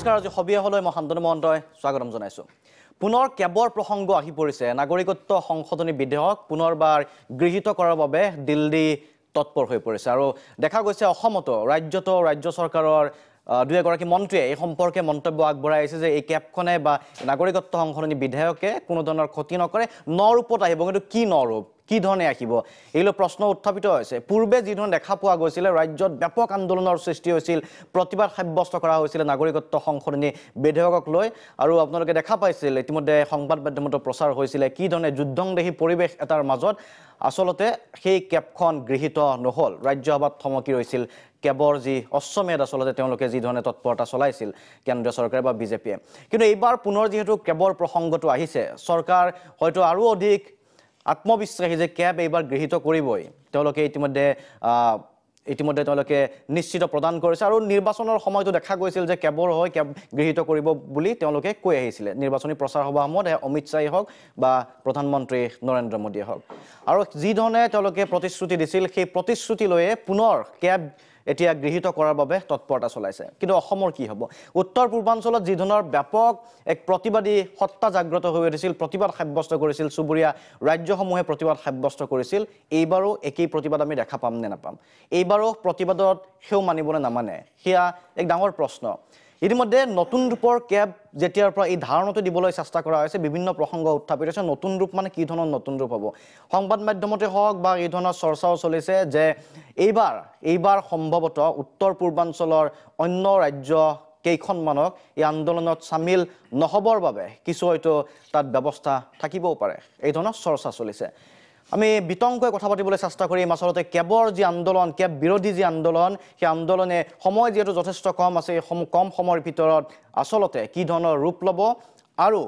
নমস্কাৰ আজি সবিয়া হলৈ মই শান্তনু মহন্তই স্বাগতম জনাইছো পুনৰ কেবৰ প্ৰসংগ আহি পৰিছে নাগৰিকত্ব সংশোধনী বিধেয়ক পুনৰবাৰ গৃহীত কৰাৰ বাবে দিল্লী তৎপৰ হৈ পৰিছে আৰু দেখা গৈছে অসমতো ৰাজ্য চৰকাৰৰ দুই এগৰাকী মন্ত্ৰীয়ে এই সম্পৰ্কে মন্তব্য আগবঢ়াই আছে যে এই কেবখনে বা নাগৰিকত্ব সংশোধনী বিধেয়কে কোনো ধৰণৰ ক্ষতি নকৰে নৰূপত আহিব কিন্তু কি নৰূপ কি ধৰণে আহিব এইলো প্ৰশ্ন উত্থাপিত হৈছে পূৰ্বে যি ধৰণে দেখা পোৱা গৈছিল ৰাজ্যত ব্যাপক আন্দোলনৰ সৃষ্টি হৈছিল প্ৰতিবাদ সাব্যস্ত কৰা হৈছিল নাগৰিকত্ব সংশোধনী বিধেয়কক লৈ আৰু আপোনালোকে দেখা পাইছিল ইতিমধ্যে সংবাদ মাধ্যমত প্ৰচাৰ হৈছিল কি ধৰণে যুদ্ধংদেহী পৰিৱেশ এটাৰ মাজত আসলতে সেই কেবখন গৃহীত নহল ৰাজ্যসভাত থমকি ৰৈছিল কেবৰ যি অশ্বমেধ আসলতে তেওঁলোকে যি ধৰণে তৎপৰতা চলাইছিল কেন্দ্ৰীয় চৰকাৰ বা বিজেপিয়ে কিন্তু এইবাৰ পুনৰ যেহেতু কেবৰ প্ৰসংগটো আহিছে চৰকাৰ হয়তো আৰু অধিক আত্মবিশ্বাসী যে কেব এইবাৰ গৃহীত কৰিবই তেওঁলোকে ইতিমধ্যে তেওঁলোকে নিশ্চিত প্ৰদান কৰিছে আৰু নিৰ্বাচনৰ সময়তো দেখা গৈছিল যে কেবৰ হয় কেব গৃহীত কৰিব বুলি তেওঁলোকে কৈ আহিছিল নিৰ্বাচনী প্ৰচাৰ সভাসমূহত অমিত শ্বাহে হওক বা প্ৰধানমন্ত্ৰী নৰেন্দ্ৰ মোদীয়ে হওক আৰু যি ধৰণে তেওঁলোকে প্ৰতিশ্ৰুতি দিছিল সেই প্ৰতিশ্ৰুতি লৈয়ে পুনৰ কেব এতিয়া গৃহীত কৰাৰ বাবে তৎপৰতা চলাইছে কিন্তু অসমৰ কি হ'ব উত্তৰ পূৰ্বাঞ্চলত যি ধৰণৰ ব্যাপক এক প্ৰতিবাদী সত্তা জাগ্ৰত হৈ উঠিছিল প্ৰতিবাদ সাব্যস্ত কৰিছিল চুবুৰীয়া ৰাজ্যসমূহে প্ৰতিবাদ সাব্যস্ত কৰিছিল এইবাৰো একেই প্ৰতিবাদ আমি দেখা পাম নে নাপাম এইবাৰো প্ৰতিবাদত সেও মানিবনে নামানে সেয়া এক ডাঙৰ প্ৰশ্ন ইতিমধ্যে নতুন ৰূপৰ কেব যেতিয়াৰ পৰা এই ধাৰণাটো দিবলৈ চেষ্টা কৰা হৈছে বিভিন্ন প্ৰসংগ উত্থাপিত হৈছে নতুন ৰূপ মানে কি ধৰণৰ নতুন ৰূপ হ'ব সংবাদ মাধ্যমতে হওক বা এই ধৰণৰ চৰ্চাও চলিছে যে এইবাৰ সম্ভৱতঃ উত্তৰ পূৰ্বাঞ্চলৰ অন্য ৰাজ্য কেইখনমানক এই আন্দোলনত সামিল নহবৰ বাবে কিছু হয়তো তাত ব্যৱস্থা থাকিবও পাৰে এই ধৰণৰ চৰ্চা চলিছে আমি বিতংকৈ কথা পাতিবলৈ চেষ্টা কৰিম আসলতে কেবৰ যি আন্দোলন কেব বিৰোধী যি আন্দোলন সেই আন্দোলনে সময় যেহেতু যথেষ্ট কম আছে কম সময়ৰ ভিতৰত আসলতে কি ধৰণৰ ৰূপ ল'ব আৰু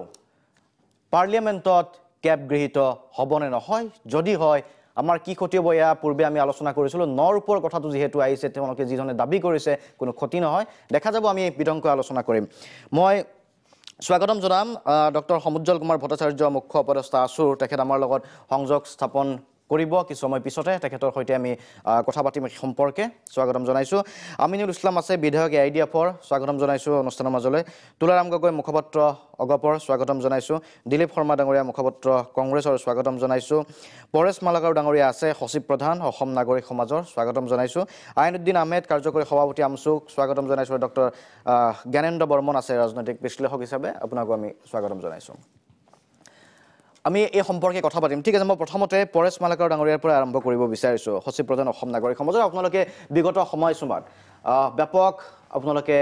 পাৰ্লিয়ামেণ্টত কেব গৃহীত হ'বনে নহয় যদি হয় আমাৰ কি ক্ষতি হ'ব এয়া পূৰ্বে আমি আলোচনা কৰিছিলোঁ নৰূপৰ কথাটো যিহেতু আহিছে তেওঁলোকে যি ধৰণে দাবী কৰিছে কোনো ক্ষতি নহয় দেখা যাব আমি বিতংকৈ আলোচনা কৰিম মই স্বাগতম জনাম ডক্টৰ সমুজ্জ্বল কুমাৰ ভট্টাচাৰ্য মুখ্য উপদেষ্টা আছুৰ তেখেত আমাৰ লগত সংযোগ স্থাপন কৰিব কিছু সময় পিছতে তেখেতৰ সৈতে আমি কথা পাতিম সম্পৰ্কে স্বাগতম জনাইছোঁ আমিনুল ইছলাম আছে বিধায়ক AIDF-ৰ স্বাগতম জনাইছোঁ অনুষ্ঠানৰ মাজলৈ তুলাৰাম গগৈ মুখপাত্ৰ অগপৰ স্বাগতম জনাইছোঁ দিলীপ শৰ্মা ডাঙৰীয়া মুখপাত্ৰ কংগ্ৰেছৰ স্বাগতম জনাইছোঁ পৰেশ মালাকাৰ ডাঙৰীয়া আছে সচিব প্ৰধান অসম নাগৰিক সমাজৰ স্বাগতম জনাইছোঁ আইনুদ্দিন আহমেদ কাৰ্যকৰী সভাপতি আমচুক স্বাগতম জনাইছোঁ ডক্টৰ জ্ঞানেন্দ্ৰ বৰ্মন আছে ৰাজনৈতিক বিশ্লেষক হিচাপে আপোনাকো আমি স্বাগতম জনাইছোঁ আমি এই সম্পৰ্কে কথা পাতিম ঠিক আছে মই প্ৰথমতে পৰেশ মালাকাৰ ডাঙৰীয়াৰ পৰা আৰম্ভ কৰিব বিচাৰিছোঁ সচিব প্ৰধান অসম নাগৰিক সমাজৰ আপোনালোকে বিগত সময়ছোৱাত ব্যাপক আপোনালোকে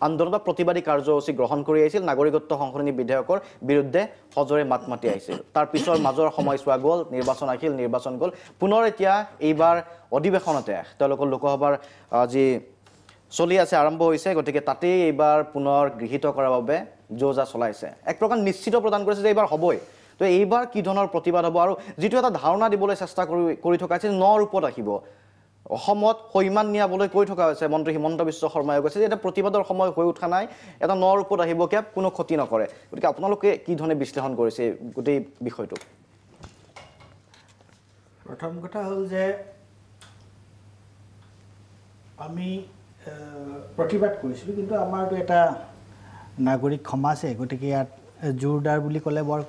আন্দোলন বা প্ৰতিবাদী কাৰ্যসূচী গ্ৰহণ কৰি আহিছিল নাগৰিকত্ব সংশোধনী বিধেয়কৰ বিৰুদ্ধে সজোৰে মাত মাতি আহিছিল তাৰ পিছৰ মাজৰ সময়ছোৱা গ'ল নিৰ্বাচন গ'ল পুনৰ এতিয়া এইবাৰ অধিৱেশনতে তেওঁলোকৰ লোকসভাৰ যি চলি আছে আৰম্ভ হৈছে গতিকে তাতেই এইবাৰ পুনৰ গৃহীত কৰাৰ বাবে যোজা চলাইছে এক প্ৰকাৰ নিশ্চিত প্ৰদান কৰিছে যে এইবাৰ হ'বই তো এইবাৰ কি ধৰণৰ প্ৰতিবাদ হ'ব আৰু যিটো এটা ধাৰণা দিবলৈ চেষ্টা কৰি থকা হৈছে নৰূপত আহিব অসমত সৈমান নিয়াবলৈ কৈ থকা হৈছে মন্ত্ৰী হিমন্ত বিশ্ব শৰ্মাই কৈছে যে এটা প্ৰতিবাদৰ সময় হৈ উঠা নাই এটা নৰূপত আহিব কেব কোনো ক্ষতি নকৰে গতিকে আপোনালোকে কি ধৰণে বিশ্লেষণ কৰিছে গোটেই বিষয়টো প্ৰথম কথা হ'ল যে আমি প্ৰতিবাদ কৰিছিলোঁ কিন্তু আমাৰতো এটা নাগৰিক সমাজে গতিকে ইয়াত জোৰদাৰ বুলি ক'লে বৰ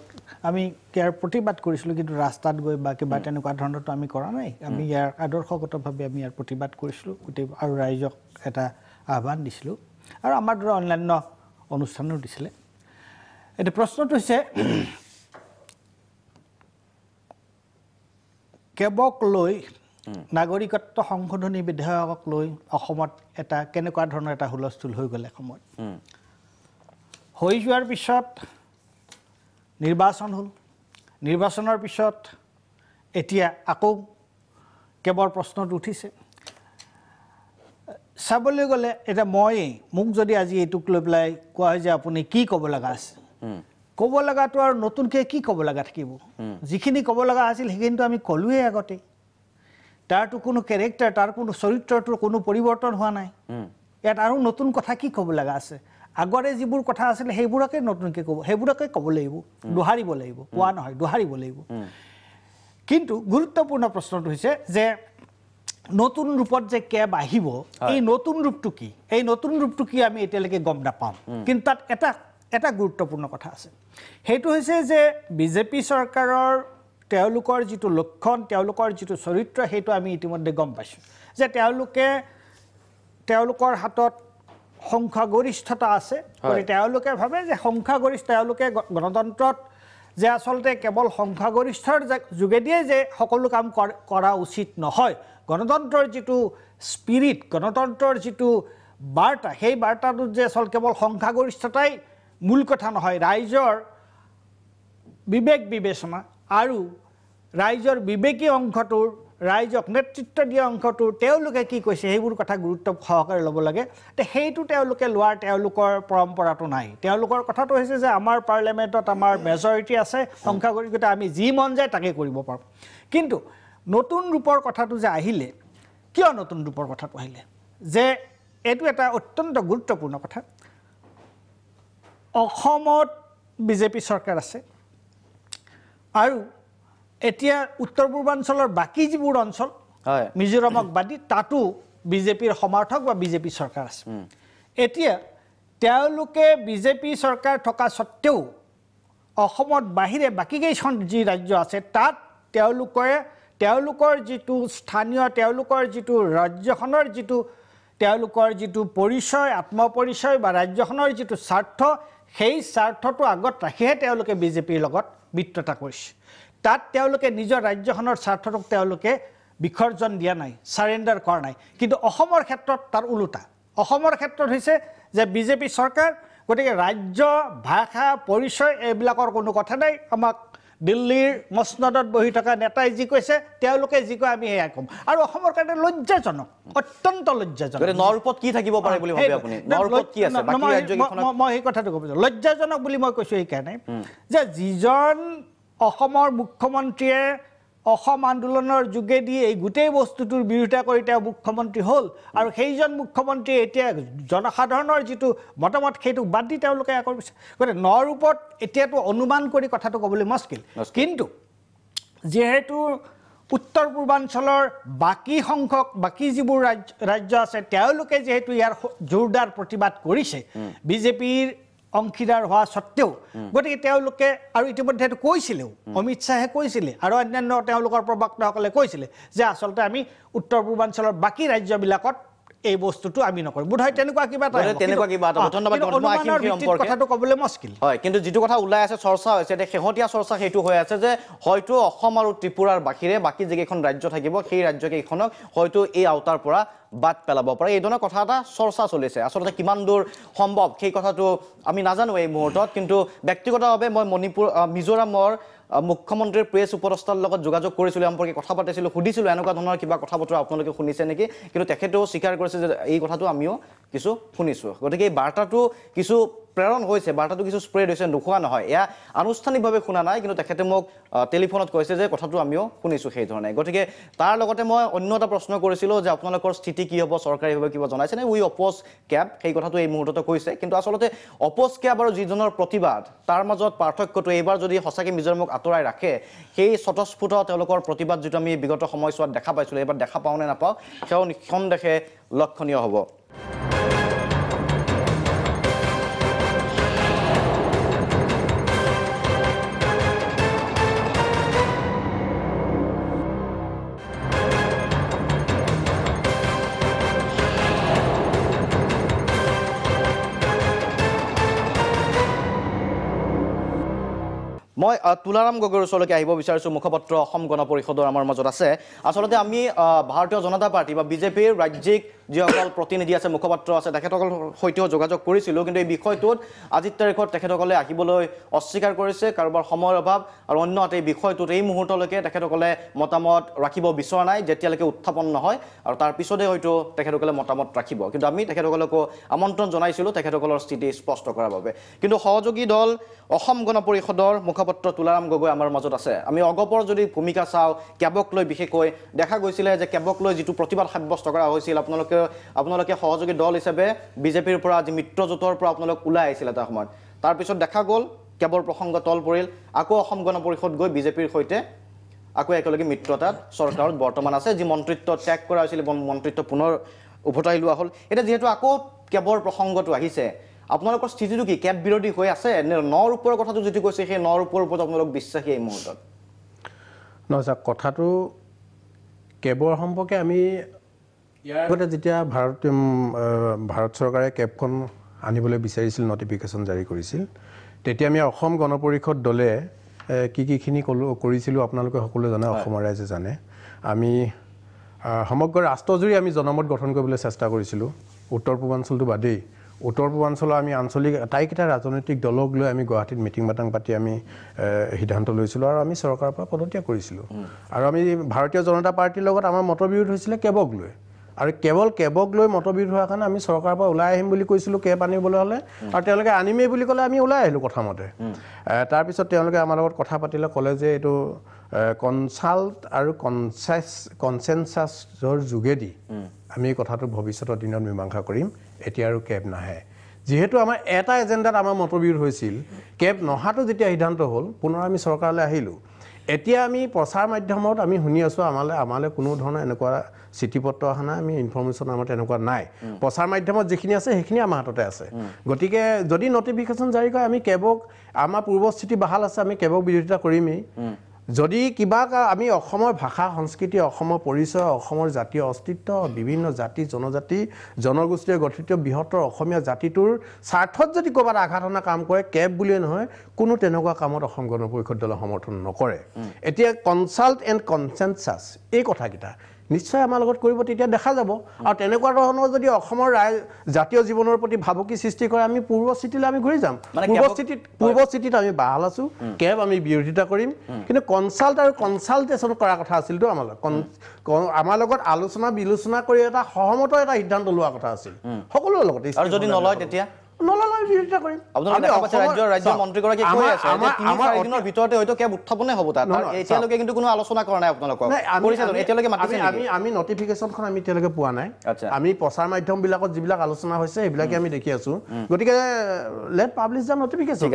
আমি ইয়াৰ প্ৰতিবাদ কৰিছিলোঁ কিন্তু ৰাস্তাত গৈ বা কিবা তেনেকুৱা ধৰণৰতো আমি কৰা নাই আমি ইয়াৰ আদৰ্শগতভাৱে আমি ইয়াৰ প্ৰতিবাদ কৰিছিলোঁ গোটেই আৰু ৰাইজক এটা আহ্বান দিছিলোঁ আৰু আমাৰ দৰে অন্যান্য অনুষ্ঠানো দিছিলে এতিয়া প্ৰশ্নটো হৈছে কেবক লৈ নাগৰিকত্ব সংশোধনী বিধেয়কক লৈ অসমত এটা কেনেকুৱা ধৰণৰ এটা হুলস্থুল হৈ গ'লে সময়ত হৈ যোৱাৰ পিছত নিৰ্বাচন হ'ল নিৰ্বাচনৰ পিছত এতিয়া আকৌ কেবৰ প্ৰশ্নটো উঠিছে চাবলৈ গ'লে এতিয়া মোক যদি আজি এইটোক লৈ পেলাই কোৱা হয় যে আপুনি কি ক'ব লগা আছে ক'ব লগাটো আৰু নতুনকৈ কি ক'ব লগা থাকিব যিখিনি ক'ব লগা আছিল সেইখিনিতো আমি ক'লোৱেই আগতে তাৰতো কোনো কেৰেক্টাৰ তাৰ কোনো চৰিত্ৰটোৰ কোনো পৰিৱৰ্তন হোৱা নাই ইয়াত আৰু নতুন কথা কি ক'ব লগা আছে আগৰে যিবোৰ কথা আছিল সেইবোৰকে নতুনকৈ ক'ব সেইবোৰকে ক'ব লাগিব দোহাৰিব লাগিব কোৱা নহয় দোহাৰিব লাগিব কিন্তু গুৰুত্বপূৰ্ণ প্ৰশ্নটো হৈছে যে নতুন ৰূপত যে কেব আহিব এই নতুন ৰূপটো কি এই নতুন ৰূপটো কি আমি এতিয়ালৈকে গম নাপাম কিন্তু তাত এটা গুৰুত্বপূৰ্ণ কথা আছে সেইটো হৈছে যে বিজেপি চৰকাৰৰ তেওঁলোকৰ যিটো লক্ষণ তেওঁলোকৰ যিটো চৰিত্ৰ সেইটো আমি ইতিমধ্যে গম পাইছোঁ যে তেওঁলোকৰ হাতত সংখ্যাগৰিষ্ঠতা আছে গতিকে তেওঁলোকে ভাবে যে সংখ্যাগৰিষ্ঠ তেওঁলোকে গণতন্ত্ৰত যে আচলতে কেৱল সংখ্যাগৰিষ্ঠৰ যোগেদিয়ে যে সকলো কাম কৰা উচিত নহয় গণতন্ত্ৰৰ যিটো স্পিৰিট গণতন্ত্ৰৰ যিটো বাৰ্তা সেই বাৰ্তাটোত যে আচল কেৱল সংখ্যাগৰিষ্ঠতাই মূল কথা নহয় ৰাইজৰ বিবেক বিবেচনা আৰু ৰাইজৰ বিবেকী অংশটোৰ ৰাইজক নেতৃত্ব দিয়া অংশটোৰ তেওঁলোকে কি কৈছে সেইবোৰ কথা গুৰুত্ব সহকাৰে ল'ব লাগে তে সেইটো তেওঁলোকে লোৱাৰ তেওঁলোকৰ পৰম্পৰাটো নাই তেওঁলোকৰ কথাটো হৈছে যে আমাৰ পাৰ্লিয়ামেণ্টত আমাৰ মেজৰিটি আছে সংখ্যাগৰিষ্ঠতা আমি যি মন যায় তাকে কৰিব পাৰোঁ কিন্তু নতুন ৰূপৰ কথাটো যে আহিলে কিয় নতুন ৰূপৰ কথাটো আহিলে যে এইটো এটা অত্যন্ত গুৰুত্বপূৰ্ণ কথা অসমত বিজেপি চৰকাৰ আছে আৰু এতিয়া উত্তৰ পূৰ্বাঞ্চলৰ বাকী যিবোৰ অঞ্চল মিজোৰামক বাদি তাতো বিজেপিৰ সমৰ্থক বা বিজেপি চৰকাৰ আছে এতিয়া তেওঁলোকে বিজেপি চৰকাৰ থকা সত্ত্বেও অসমত বাহিৰে বাকী কেইখন যি ৰাজ্য আছে তাত তেওঁলোকৰ যিটো স্থানীয় তেওঁলোকৰ যিটো ৰাজ্যখনৰ যিটো তেওঁলোকৰ যিটো পৰিচয় আত্মপৰিচয় বা ৰাজ্যখনৰ যিটো স্বাৰ্থ সেই স্বাৰ্থটো আগত ৰাখিহে তেওঁলোকে বিজেপিৰ লগত মিত্ৰতা কৰিছে তাত তেওঁলোকে নিজৰ ৰাজ্যখনৰ স্বাৰ্থটোক তেওঁলোকে বিসৰ্জন দিয়া নাই সাৰেণ্ডাৰ কৰা নাই কিন্তু অসমৰ ক্ষেত্ৰত তাৰ ওলোটা অসমৰ ক্ষেত্ৰত হৈছে যে বিজেপি চৰকাৰ গতিকে ৰাজ্য ভাষা পৰিচয় এইবিলাকৰ কোনো কথা নাই আমাক দিল্লীৰ মসনদত বহি থকা নেতাই যি কৈছে তেওঁলোকে যি কয় আমি সেয়া ক'ম আৰু অসমৰ কাৰণে লজ্জাজনক অত্যন্ত লজ্জাজনক নৰূপত কি থাকিব পাৰে বুলি ভাবে আপুনি নৰূপত কি আছে বাকি ৰাজ্যকেইখনত মই এই কথাটো কৈছোঁ লজ্জাজনক বুলি মই কৈছোঁ এইকাৰণে যে যিজন অসমৰ মুখ্যমন্ত্ৰীয়ে অসম আন্দোলনৰ যোগেদি এই গোটেই বস্তুটোৰ বিৰোধিতা কৰি তেওঁ মুখ্যমন্ত্ৰী হ'ল আৰু সেইজন মুখ্যমন্ত্ৰী এতিয়া জনসাধাৰণৰ যিটো মতামত সেইটো বাদ দি তেওঁলোকে কৰিছে গতিকে নৰূপত এতিয়াতো অনুমান কৰি কথাটো ক'বলৈ মুস্কিল কিন্তু যিহেতু উত্তৰ পূৰ্বাঞ্চলৰ বাকী যিবোৰ ৰাজ্য আছে তেওঁলোকে যিহেতু ইয়াৰ জোৰদাৰ প্ৰতিবাদ কৰিছে বিজেপিৰ অংশীদাৰ হোৱা সত্ত্বেও গতিকে তেওঁলোকে আৰু ইতিমধ্যে এইটো কৈছিলেও অমিত শ্বাহে কৈছিলে আৰু অন্যান্য তেওঁলোকৰ প্ৰবক্তাসকলে কৈছিলে যে আচলতে আমি উত্তৰ পূৰ্বাঞ্চলৰ বাকী ৰাজ্যবিলাকত এই বস্তুটো আমি নকৰোঁ বোধহয় তেনেকুৱা কিবা কথাটো ক'বলৈ মুস্কিল হয় কিন্তু যিটো কথা ওলাই আছে চৰ্চা হৈছে এতিয়া শেহতীয়া চৰ্চা সেইটো হৈ আছে যে হয়তো অসম আৰু ত্ৰিপুৰাৰ বাহিৰে বাকী যিকেইখন ৰাজ্য থাকিব সেই ৰাজ্যকেইখনক হয়তো এই আওতাৰ পৰা বাদ পেলাব পাৰে এই ধৰণৰ কথা এটা চৰ্চা চলিছে আচলতে কিমান দূৰ সম্ভৱ সেই কথাটো আমি নাজানো এই মুহূৰ্তত কিন্তু ব্যক্তিগতভাৱে মই মিজোৰামৰ মুখ্যমন্ত্ৰীৰ প্ৰেছ উপদেষ্টাৰ লগত যোগাযোগ কৰিছিলোঁ সম্পৰ্কে কথা পাতিছিলোঁ সুধিছিলোঁ এনেকুৱা ধৰণৰ কিবা কথা বতৰা আপোনালোকে শুনিছে নেকি কিন্তু তেখেতেও স্বীকাৰ কৰিছে যে এই কথাটো আমিও কিছু শুনিছোঁ গতিকে এই বাৰ্তাটো কিছু প্ৰেৰণ হৈছে বাৰ্তাটো কিছু স্প্ৰেড হৈছে নোখোৱা নহয় এয়া আনুষ্ঠানিকভাৱে শুনা নাই কিন্তু তেখেতে মোক টেলিফোনত কৈছে যে কথাটো আমিও শুনিছোঁ সেই ধৰণে গতিকে তাৰ লগতে মই অন্য এটা প্ৰশ্ন কৰিছিলোঁ যে আপোনালোকৰ স্থিতি কি হ'ব চৰকাৰীভাৱে কিবা জনাইছেনে উই অপ'জ কেব সেই কথাটো এই মুহূৰ্ততে কৈছে কিন্তু আচলতে অপ'জ কেব আৰু যিজনৰ প্ৰতিবাদ তাৰ মাজত পাৰ্থক্যটো এইবাৰ যদি সঁচাকৈ মিজোৰামক আঁতৰাই ৰাখে সেই স্বতঃস্ফূৰ্ত তেওঁলোকৰ প্ৰতিবাদ যিটো আমি বিগত সময়ছোৱাত দেখা পাইছিলোঁ এইবাৰ দেখা পাওঁ নে নাপাওঁ সেয়াও নিঃসন্দেহে লক্ষণীয় হ'ব মই তুলাৰাম গগৈৰ ওচৰলৈকে আহিব বিচাৰিছোঁ মুখপাত্ৰ অসম গণ পৰিষদৰ আমাৰ মাজত আছে আচলতে আমি ভাৰতীয় জনতা পাৰ্টি বা বিজেপিৰ ৰাজ্যিক যিসকল প্ৰতিনিধি আছে মুখপাত্ৰ আছে তেখেতসকলৰ সৈতেও যোগাযোগ কৰিছিলোঁ কিন্তু এই বিষয়টোত আজিৰ তাৰিখত তেখেতসকলে আহিবলৈ অস্বীকাৰ কৰিছে কাৰোবাৰ সময়ৰ অভাৱ আৰু অন্য এই বিষয়টোত এই মুহূৰ্তলৈকে তেখেতসকলে মতামত ৰাখিব বিচৰা নাই যেতিয়ালৈকে উত্থাপন নহয় আৰু তাৰ পিছতে হয়তো তেখেতসকলে মতামত ৰাখিব কিন্তু আমি তেখেতসকলকো আমন্ত্ৰণ জনাইছিলোঁ তেখেতসকলৰ স্থিতি স্পষ্ট কৰাৰ বাবে কিন্তু সহযোগী দল অসম গণ পৰিষদৰ মুখপাত্ৰ তুলাৰাম গগৈ আমাৰ মাজত আছে আমি অগপৰ যদি ভূমিকা চাওঁ কেবক লৈ বিশেষকৈ দেখা গৈছিলে যে কেবক লৈ যিটো প্ৰতিবাদ সাব্যস্ত কৰা হৈছিল আপোনালোকে সহযোগী দল হিচাপে বিজেপিৰ পৰা আজি মিত্ৰজোঁটৰ পৰা আপোনালোক ওলাই আহিছিল এটা সময়ত তাৰপিছত দেখা গ'ল কেবৰ প্ৰসংগ তল পৰিল আকৌ অসম গণ পৰিষদ গৈ বিজেপিৰ সৈতে আকৌ একেলগে মিত্ৰতাত চৰকাৰত বৰ্তমান আছে, যি মন্ত্ৰিত্ব ত্যাগ কৰা হৈছিল মন্ত্ৰিত্ব পুনৰ উভতাই লোৱা হ'ল। এতিয়া যিহেতু আকৌ কেবৰ প্ৰসংগটো আহিছে, আপোনালোকৰ স্থিতিটো কি? কেব বিৰোধী হৈ আছে নে নৰ ওপৰৰ কথাটো যিটো কৈছে সেই নৰ ওপৰত আপোনালোক বিশ্বাসী এই মুহূৰ্তত? নহয় ছাৰ, কথাটো কেবৰ সম্পৰ্কে আমি ইয়াৰ আগতে যেতিয়া ভাৰত চৰকাৰে কেবখন আনিবলৈ বিচাৰিছিল, নটিফিকেশ্যন জাৰি কৰিছিল, তেতিয়া আমি অসম গণ পৰিষদ দলে কিখিনি কৰিছিলোঁ আপোনালোকে সকলোৱে জানে, অসমৰ ৰাইজে জানে। আমি সমগ্ৰ ৰাষ্ট্ৰজুৰি আমি জনমত গঠন কৰিবলৈ চেষ্টা কৰিছিলোঁ। উত্তৰ পূৰ্বাঞ্চলটো বাদেই, উত্তৰ পূৰ্বাঞ্চলৰ আমি আঞ্চলিক আটাইকেইটা ৰাজনৈতিক দলক লৈ আমি গুৱাহাটীত মিটিং মাটাং পাতি আমি সিদ্ধান্ত লৈছিলোঁ আৰু আমি চৰকাৰৰ পৰা পদত্যাগ কৰিছিলোঁ। আৰু আমি ভাৰতীয় জনতা পাৰ্টীৰ লগত আমাৰ মতবিৰোধ হৈছিলে কেবক লৈ, আৰু কেৱল কেবক লৈ মতবিৰোধ হোৱাৰ কাৰণে আমি চৰকাৰৰ পৰা ওলাই আহিম বুলি কৈছিলোঁ কেব আনিবলৈ হ'লে, আৰু তেওঁলোকে আনিমেই বুলি ক'লে আমি ওলাই আহিলোঁ কথামতে। তাৰপিছত তেওঁলোকে আমাৰ লগত কথা পাতিলে, ক'লে যে এইটো কনচাল্ট আৰু কনচেনচাছৰ যোগেদি আমি কথাটো ভৱিষ্যতৰ দিনত মীমাংসা কৰিম, এতিয়া আৰু কেব নাহে। যিহেতু আমাৰ এটা এজেণ্ডাত আমাৰ মতবিৰোধ হৈছিল, কেব নহাটো যেতিয়া সিদ্ধান্ত হ'ল, পুনৰ আমি চৰকাৰলৈ আহিলোঁ। এতিয়া আমি প্ৰচাৰ মাধ্যমত আমি শুনি আছোঁ, আমালৈ কোনো ধৰণৰ এনেকুৱা চিঠি পত্ৰ অহা নাই, আমি ইনফৰ্মেশ্যন আমাৰ তেনেকুৱা নাই। প্ৰচাৰ মাধ্যমত যিখিনি আছে সেইখিনি আমাৰ হাততে আছে। গতিকে যদি নটিফিকেশ্যন জাৰি কৰে, আমি কেবক, আমাৰ পূৰ্বস্থিতি বাহাল আছে, আমি কেবক বিৰোধিতা কৰিমেই। যদি কিবা আমি অসমৰ ভাষা সংস্কৃতি, অসমৰ পৰিচয়, অসমৰ জাতীয় অস্তিত্ব, বিভিন্ন জাতি জনজাতি জনগোষ্ঠীয়ে গঠিত বৃহত্তৰ অসমীয়া জাতিটোৰ স্বাৰ্থত যদি ক'ৰবাত আঘাত অনা কাম কৰে, কেব বুলিয়ে নহয়, কোনো তেনেকুৱা কামত অসম গণ পৰিষদ দলে সমৰ্থন নকৰে। এতিয়া কনচাল্ট এণ্ড কনচেনচাছ এই কথাকেইটা নিশ্চয় আমাৰ লগত কৰিব, তেতিয়া দেখা যাব। আৰু তেনেকুৱা ধৰণৰ যদি অসমৰ জাতীয় জীৱনৰ প্ৰতি ভাবুকি সৃষ্টি কৰে, আমি পূৰ্বস্থিতিলৈ আমি ঘূৰি যাম। পূৰ্বস্থিতিত আমি বাহাল আছোঁ, কেব আমি বিৰোধিতা কৰিম। কিন্তু কনচাল্ট আৰু কনচালটেশ্যন কৰাৰ কথা আছিলতো আমাৰ লগত আলোচনা বিলোচনা কৰি এটা সহমতৰ এটা সিদ্ধান্ত লোৱা কথা আছিল সকলোৰে লগতে। আৰু যদি নলয় তেতিয়া নলয় বিৰোধিতা কৰিম। ৰাজ্যৰ মন্ত্ৰীগৰাকীয়ে কৈ আছে যে ৩-৪ দিনৰ ভিতৰতে হয়তো কেব উত্থাপনে হ'ব তাত। এতিয়ালৈকে কিন্তু কোনো আলোচনা কৰা নাই আপোনালোকক। আমি নটিফিকেশ্যনখন আমি এতিয়ালৈকে পোৱা নাই। আমি প্ৰচাৰ মাধ্যমবিলাকত যিবিলাক আলোচনা হৈছে সেইবিলাকে আমি দেখি আছোঁ। গতিকে লেট পাব্লিছ দ্য নটিফিকেশ্যন।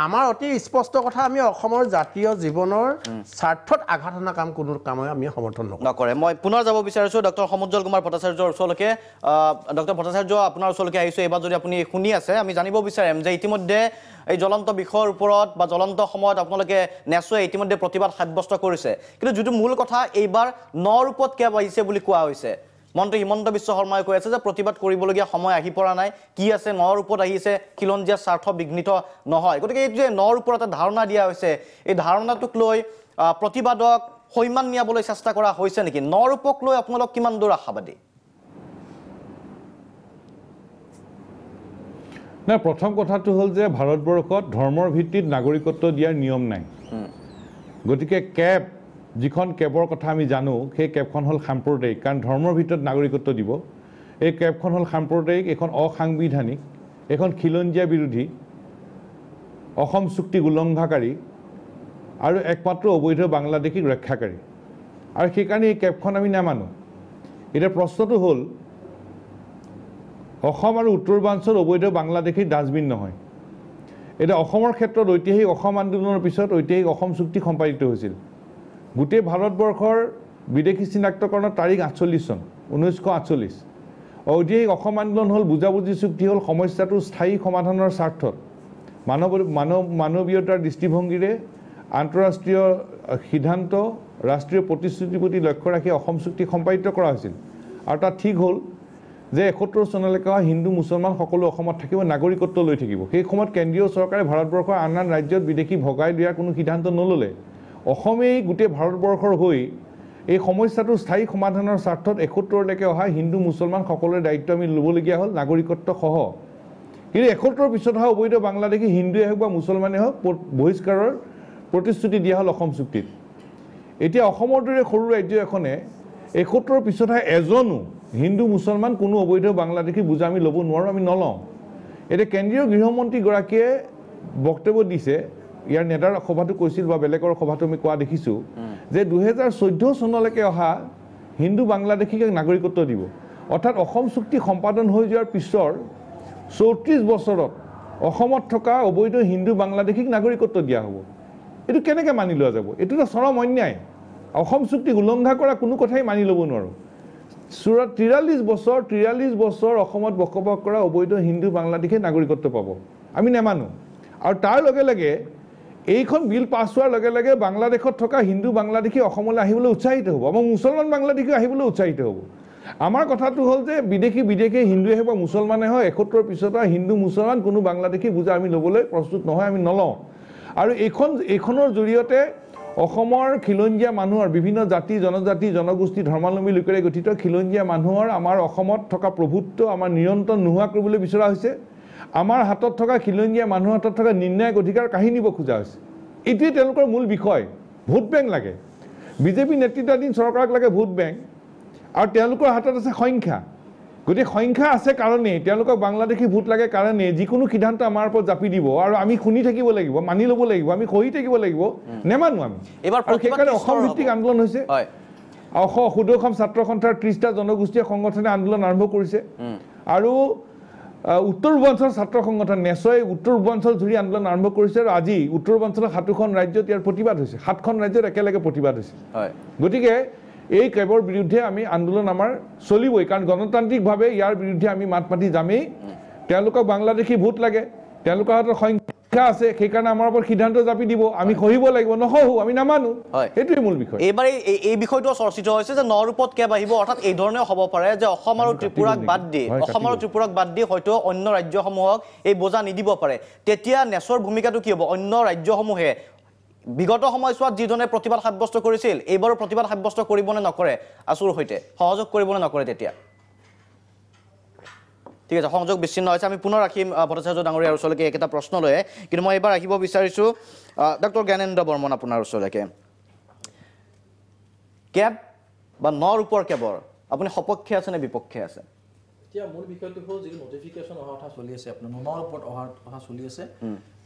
আমাৰ অতি স্পষ্ট কথা, আমি অসমৰ জাতীয় জীৱনৰ স্বাৰ্থত আঘাত অনা কোনো কামে আমি সমৰ্থন নকৰে। মই পুনৰ যাব বিচাৰিছোঁ ডক্টৰ সমুজ্জ্বল কুমাৰ ভট্টাচাৰ্যৰ ওচৰলৈকে। ডক্টৰ ভট্টাচাৰ্য, আপোনাৰ ওচৰলৈকে আহিছোঁ। এইবাৰ যদি আপুনি শুনি আছে, আমি জানিব বিচাৰিম যে ইতিমধ্যে এই জ্বলন্ত বিষয়ৰ ওপৰত বা জ্বলন্ত সময়ত আপোনালোকে নেচুৱে ইতিমধ্যে প্ৰতিবাদ সাব্যস্ত কৰিছে, কিন্তু যিটো মূল কথা, এইবাৰ নৰ ওপৰত কেব আহিছে বুলি কোৱা হৈছে। মন্ত্ৰী হিমন্ত বিশ্ব শৰ্মাই কৈ আছে যে প্ৰতিবাদ কৰিবলগীয়া সময় আহি পৰা নাই, কি আছে নৰ ওপৰত আহিছে, খিলঞ্জীয়া স্বাৰ্থ বিঘ্নিত নহয়। গতিকে এই যে নৰ ওপৰত এটা ধাৰণা দিয়া হৈছে, এই ধাৰণাটোক লৈ প্ৰতিবাদক সৈমান নিয়াবলৈ চেষ্টা কৰা হৈছে নেকি? নৰ ওপৰক লৈ আপোনালোক কিমান দূৰ আশাবাদী? নাই, প্ৰথম কথাটো হ'ল যে ভাৰতবৰ্ষত ধৰ্মৰ ভিত্তিত নাগৰিকত্ব দিয়াৰ নিয়ম নাই। গতিকে কেব, যিখন কেবৰ কথা আমি জানো, সেই কেবখন হ'ল সাম্প্ৰদায়িক, কাৰণ ধৰ্মৰ ভিতৰত নাগৰিকত্ব দিব। এই কেবখন হ'ল সাম্প্ৰদায়িক, এইখন অসাংবিধানিক, এইখন খিলঞ্জীয়া বিৰোধী, অসম চুক্তি উলংঘাকাৰী আৰু একমাত্ৰ অবৈধ বাংলাদেশীক ৰক্ষাকাৰী। আৰু সেইকাৰণে এই কেবখন আমি নামানো। এতিয়া প্ৰশ্নটো হ'ল, অসম আৰু উত্তৰ পূৰ্বাঞ্চল অবৈধ বাংলাদেশীৰ ডাষ্টবিন নহয়। এতিয়া অসমৰ ক্ষেত্ৰত ঐতিহাসিক অসম আন্দোলনৰ পিছত ঐতিহাসিক অসম চুক্তি সম্পাদিত হৈছিল। গোটেই ভাৰতবৰ্ষৰ বিদেশী চিনাক্তকৰণৰ তাৰিখ 48 চন, 1948। ঐতিহাসিক অসম আন্দোলন হ'ল বুজাবুজি চুক্তি, হ'ল সমস্যাটোৰ স্থায়ী সমাধানৰ স্বাৰ্থত মানৱীয়তাৰ দৃষ্টিভংগীৰে আন্তঃৰাষ্ট্ৰীয় সিদ্ধান্ত, ৰাষ্ট্ৰীয় প্ৰতিশ্ৰুতিৰ প্ৰতি লক্ষ্য ৰাখি অসম চুক্তি সম্পাদিত কৰা হৈছিল। আৰু তাত ঠিক হ'ল যে 71 চনলৈকে হিন্দু মুছলমান সকলো অসমত থাকিব, নাগৰিকত্ব লৈ থাকিব। সেই সময়ত কেন্দ্ৰীয় চৰকাৰে ভাৰতবৰ্ষৰ আন আন ৰাজ্যত বিদেশী ভগাই দিয়াৰ কোনো সিদ্ধান্ত নল'লে। অসমেই গোটেই ভাৰতবৰ্ষৰ হৈ এই সমস্যাটোৰ স্থায়ী সমাধানৰ স্বাৰ্থত 71লৈকে অহা হিন্দু মুছলমান সকলোৰে দায়িত্ব আমি ল'বলগীয়া হ'ল, নাগৰিকত্ব সহ। কিন্তু 71 পিছত অহা অবৈধ বাংলাদেশী হিন্দুৱে হওক বা মুছলমানেই হওক বহিষ্কাৰৰ প্ৰতিশ্ৰুতি দিয়া হ'ল অসম চুক্তিত। এতিয়া অসমৰ দৰে সৰু ৰাজ্য এখনে 71 পিছত অহা এজনো হিন্দু মুছলমান কোনো অবৈধ বাংলাদেশী বুজা আমি ল'ব নোৱাৰোঁ, আমি নলওঁ। এতিয়া কেন্দ্ৰীয় গৃহমন্ত্ৰীগৰাকীয়ে বক্তব্য দিছে, ইয়াৰ নেতাৰ সভাটো কৈছিল বা বেলেগৰ সভাটো আমি কোৱা দেখিছোঁ যে 2014 চনলৈকে অহা হিন্দু বাংলাদেশীক নাগৰিকত্ব দিব। অৰ্থাৎ অসম চুক্তি সম্পাদন হৈ যোৱাৰ পিছৰ 34 বছৰত অসমত থকা অবৈধ হিন্দু বাংলাদেশীক নাগৰিকত্ব দিয়া হ'ব। এইটো কেনেকৈ মানি লোৱা যাব এইটোতো চৰম অন্যায় অসম চুক্তি উলংঘা কৰা কোনো কথাই মানি ল'ব নোৱাৰোঁ 43 বছৰ অসমত বসবাস কৰা অবৈধ হিন্দু বাংলাদেশী নাগৰিকত্ব পাব আমি নেমানো আৰু তাৰ লগে লগে এইখন বিল পাছ হোৱাৰ লগে লগে বাংলাদেশত থকা হিন্দু বাংলাদেশী অসমলৈ আহিবলৈ উৎসাহিত হ'ব আমাৰ মুছলমান বাংলাদেশী আহিবলৈ উৎসাহিত হ'ব আমাৰ কথাটো হ'ল যে বিদেশী হিন্দুৱে হওক বা মুছলমানে হওক 71 পিছত হিন্দু মুছলমান কোনো বাংলাদেশী বুজা আমি ল'বলৈ প্ৰস্তুত নহয় আমি নলওঁ আৰু এইখনৰ জৰিয়তে অসমৰ খিলঞ্জীয়া মানুহৰ বিভিন্ন জাতি জনজাতি জনগোষ্ঠী ধৰ্মাৱলম্বী লোকেৰে গঠিত খিলঞ্জীয়া মানুহৰ আমাৰ অসমত থকা প্ৰভুত্ব আমাৰ নিৰন্তৰ নোহোৱা কৰিবলৈ বিচৰা হৈছে আমাৰ হাতত থকা খিলঞ্জীয়া মানুহৰ হাতত থকা নিৰ্ণায়ক অধিকাৰ কাঢ়ি নিব খোজা হৈছে এইটোৱে তেওঁলোকৰ মূল বিষয় ভোট বেংক লাগে বিজেপি নেতৃত্বাধীন চৰকাৰক লাগে ভোট বেংক আৰু তেওঁলোকৰ হাতত আছে সংখ্যা গতিকে সংখ্যা আছে কাৰণেই তেওঁলোকক বাংলাদেশী ভোট লাগে কাৰণে যিকোনো সিদ্ধান্ত আমাৰ ওপৰত জাপি দিব আৰু আমি শুনি থাকিব লাগিব মানি ল'ব লাগিব আমি সহি থাকিব লাগিব নেমানো আমি আৰু সেইকাৰণে অসম ভিত্তিক আন্দোলন হৈছে সুদৰ্শন ছাত্ৰ সন্থাৰ 30টা জনগোষ্ঠীয় সংগঠনে আন্দোলন আৰম্ভ কৰিছে আৰু উত্তৰ পূৰ্বাঞ্চল ছাত্ৰ সংগঠন নেচয় উত্তৰ পূৰ্বাঞ্চল ধৰি আন্দোলন আৰম্ভ কৰিছে আৰু আজি উত্তৰ পূৰ্বাঞ্চলৰ 7খন ৰাজ্যত ইয়াৰ প্ৰতিবাদ হৈছে 7খন ৰাজ্যত একেলগে প্ৰতিবাদ হৈছে গতিকে এই কেবৰ বিৰুদ্ধে আমি আন্দোলন আমাৰ চলিবই কাৰণ গণতান্ত্ৰিকভাৱে ইয়াৰ বিৰুদ্ধে আমি মাত মাতি যামেই তেওঁলোকক বাংলাদেশী ভোট লাগে তেওঁলোকৰ হাতত সংখ্যা আছে সেইকাৰণে আমাৰ ওপৰত সিদ্ধান্ত জাপি দিব আমি সহিব লাগিব নহওঁ আমি নামানো সেইটোৱে মূল বিষয় এইবাৰ এই বিষয়টো চৰ্চিত হৈছে যে নৰূপত কেব আহিব অৰ্থাৎ এই ধৰণে হ'ব পাৰে যে অসম আৰু ত্ৰিপুৰাক বাদ দি হয়তো অন্য ৰাজ্যসমূহক এই বোজা নিদিব পাৰে তেতিয়া নেচৰ ভূমিকাটো কি হ'ব অন্য ৰাজ্যসমূহে বিগত সময়ছোৱাত যিজনে প্ৰতিবাদ সাব্যস্ত কৰিছিল এইবাৰো প্ৰতিবাদ সাব্যস্ত কৰিবনে নকৰে আছুৰ সৈতে সহযোগ কৰিবনে নকৰে তেতিয়া ঠিক আছে সংযোগ বিচ্ছিন্ন হৈছে আমি পুনৰ ৰাখিম ভট্টাচাৰ্য ডাঙৰীয়াৰ ওচৰলৈকে একেটা প্ৰশ্ন লৈ কিন্তু মই এইবাৰ ৰাখিব বিচাৰিছোঁ ডক্টৰ জ্ঞানেন্দ্ৰ বৰ্মন আপোনাৰ ওচৰলৈকে কেব বা নৰূপৰ কেবৰ আপুনি সপক্ষে আছে নে বিপক্ষে আছে এতিয়া মূল বিষয়টো হ'ল যিটো নটিফিকেশ্যন অহা কথা চলি আছে আপোনাৰ নৰূপত অহা চলি আছে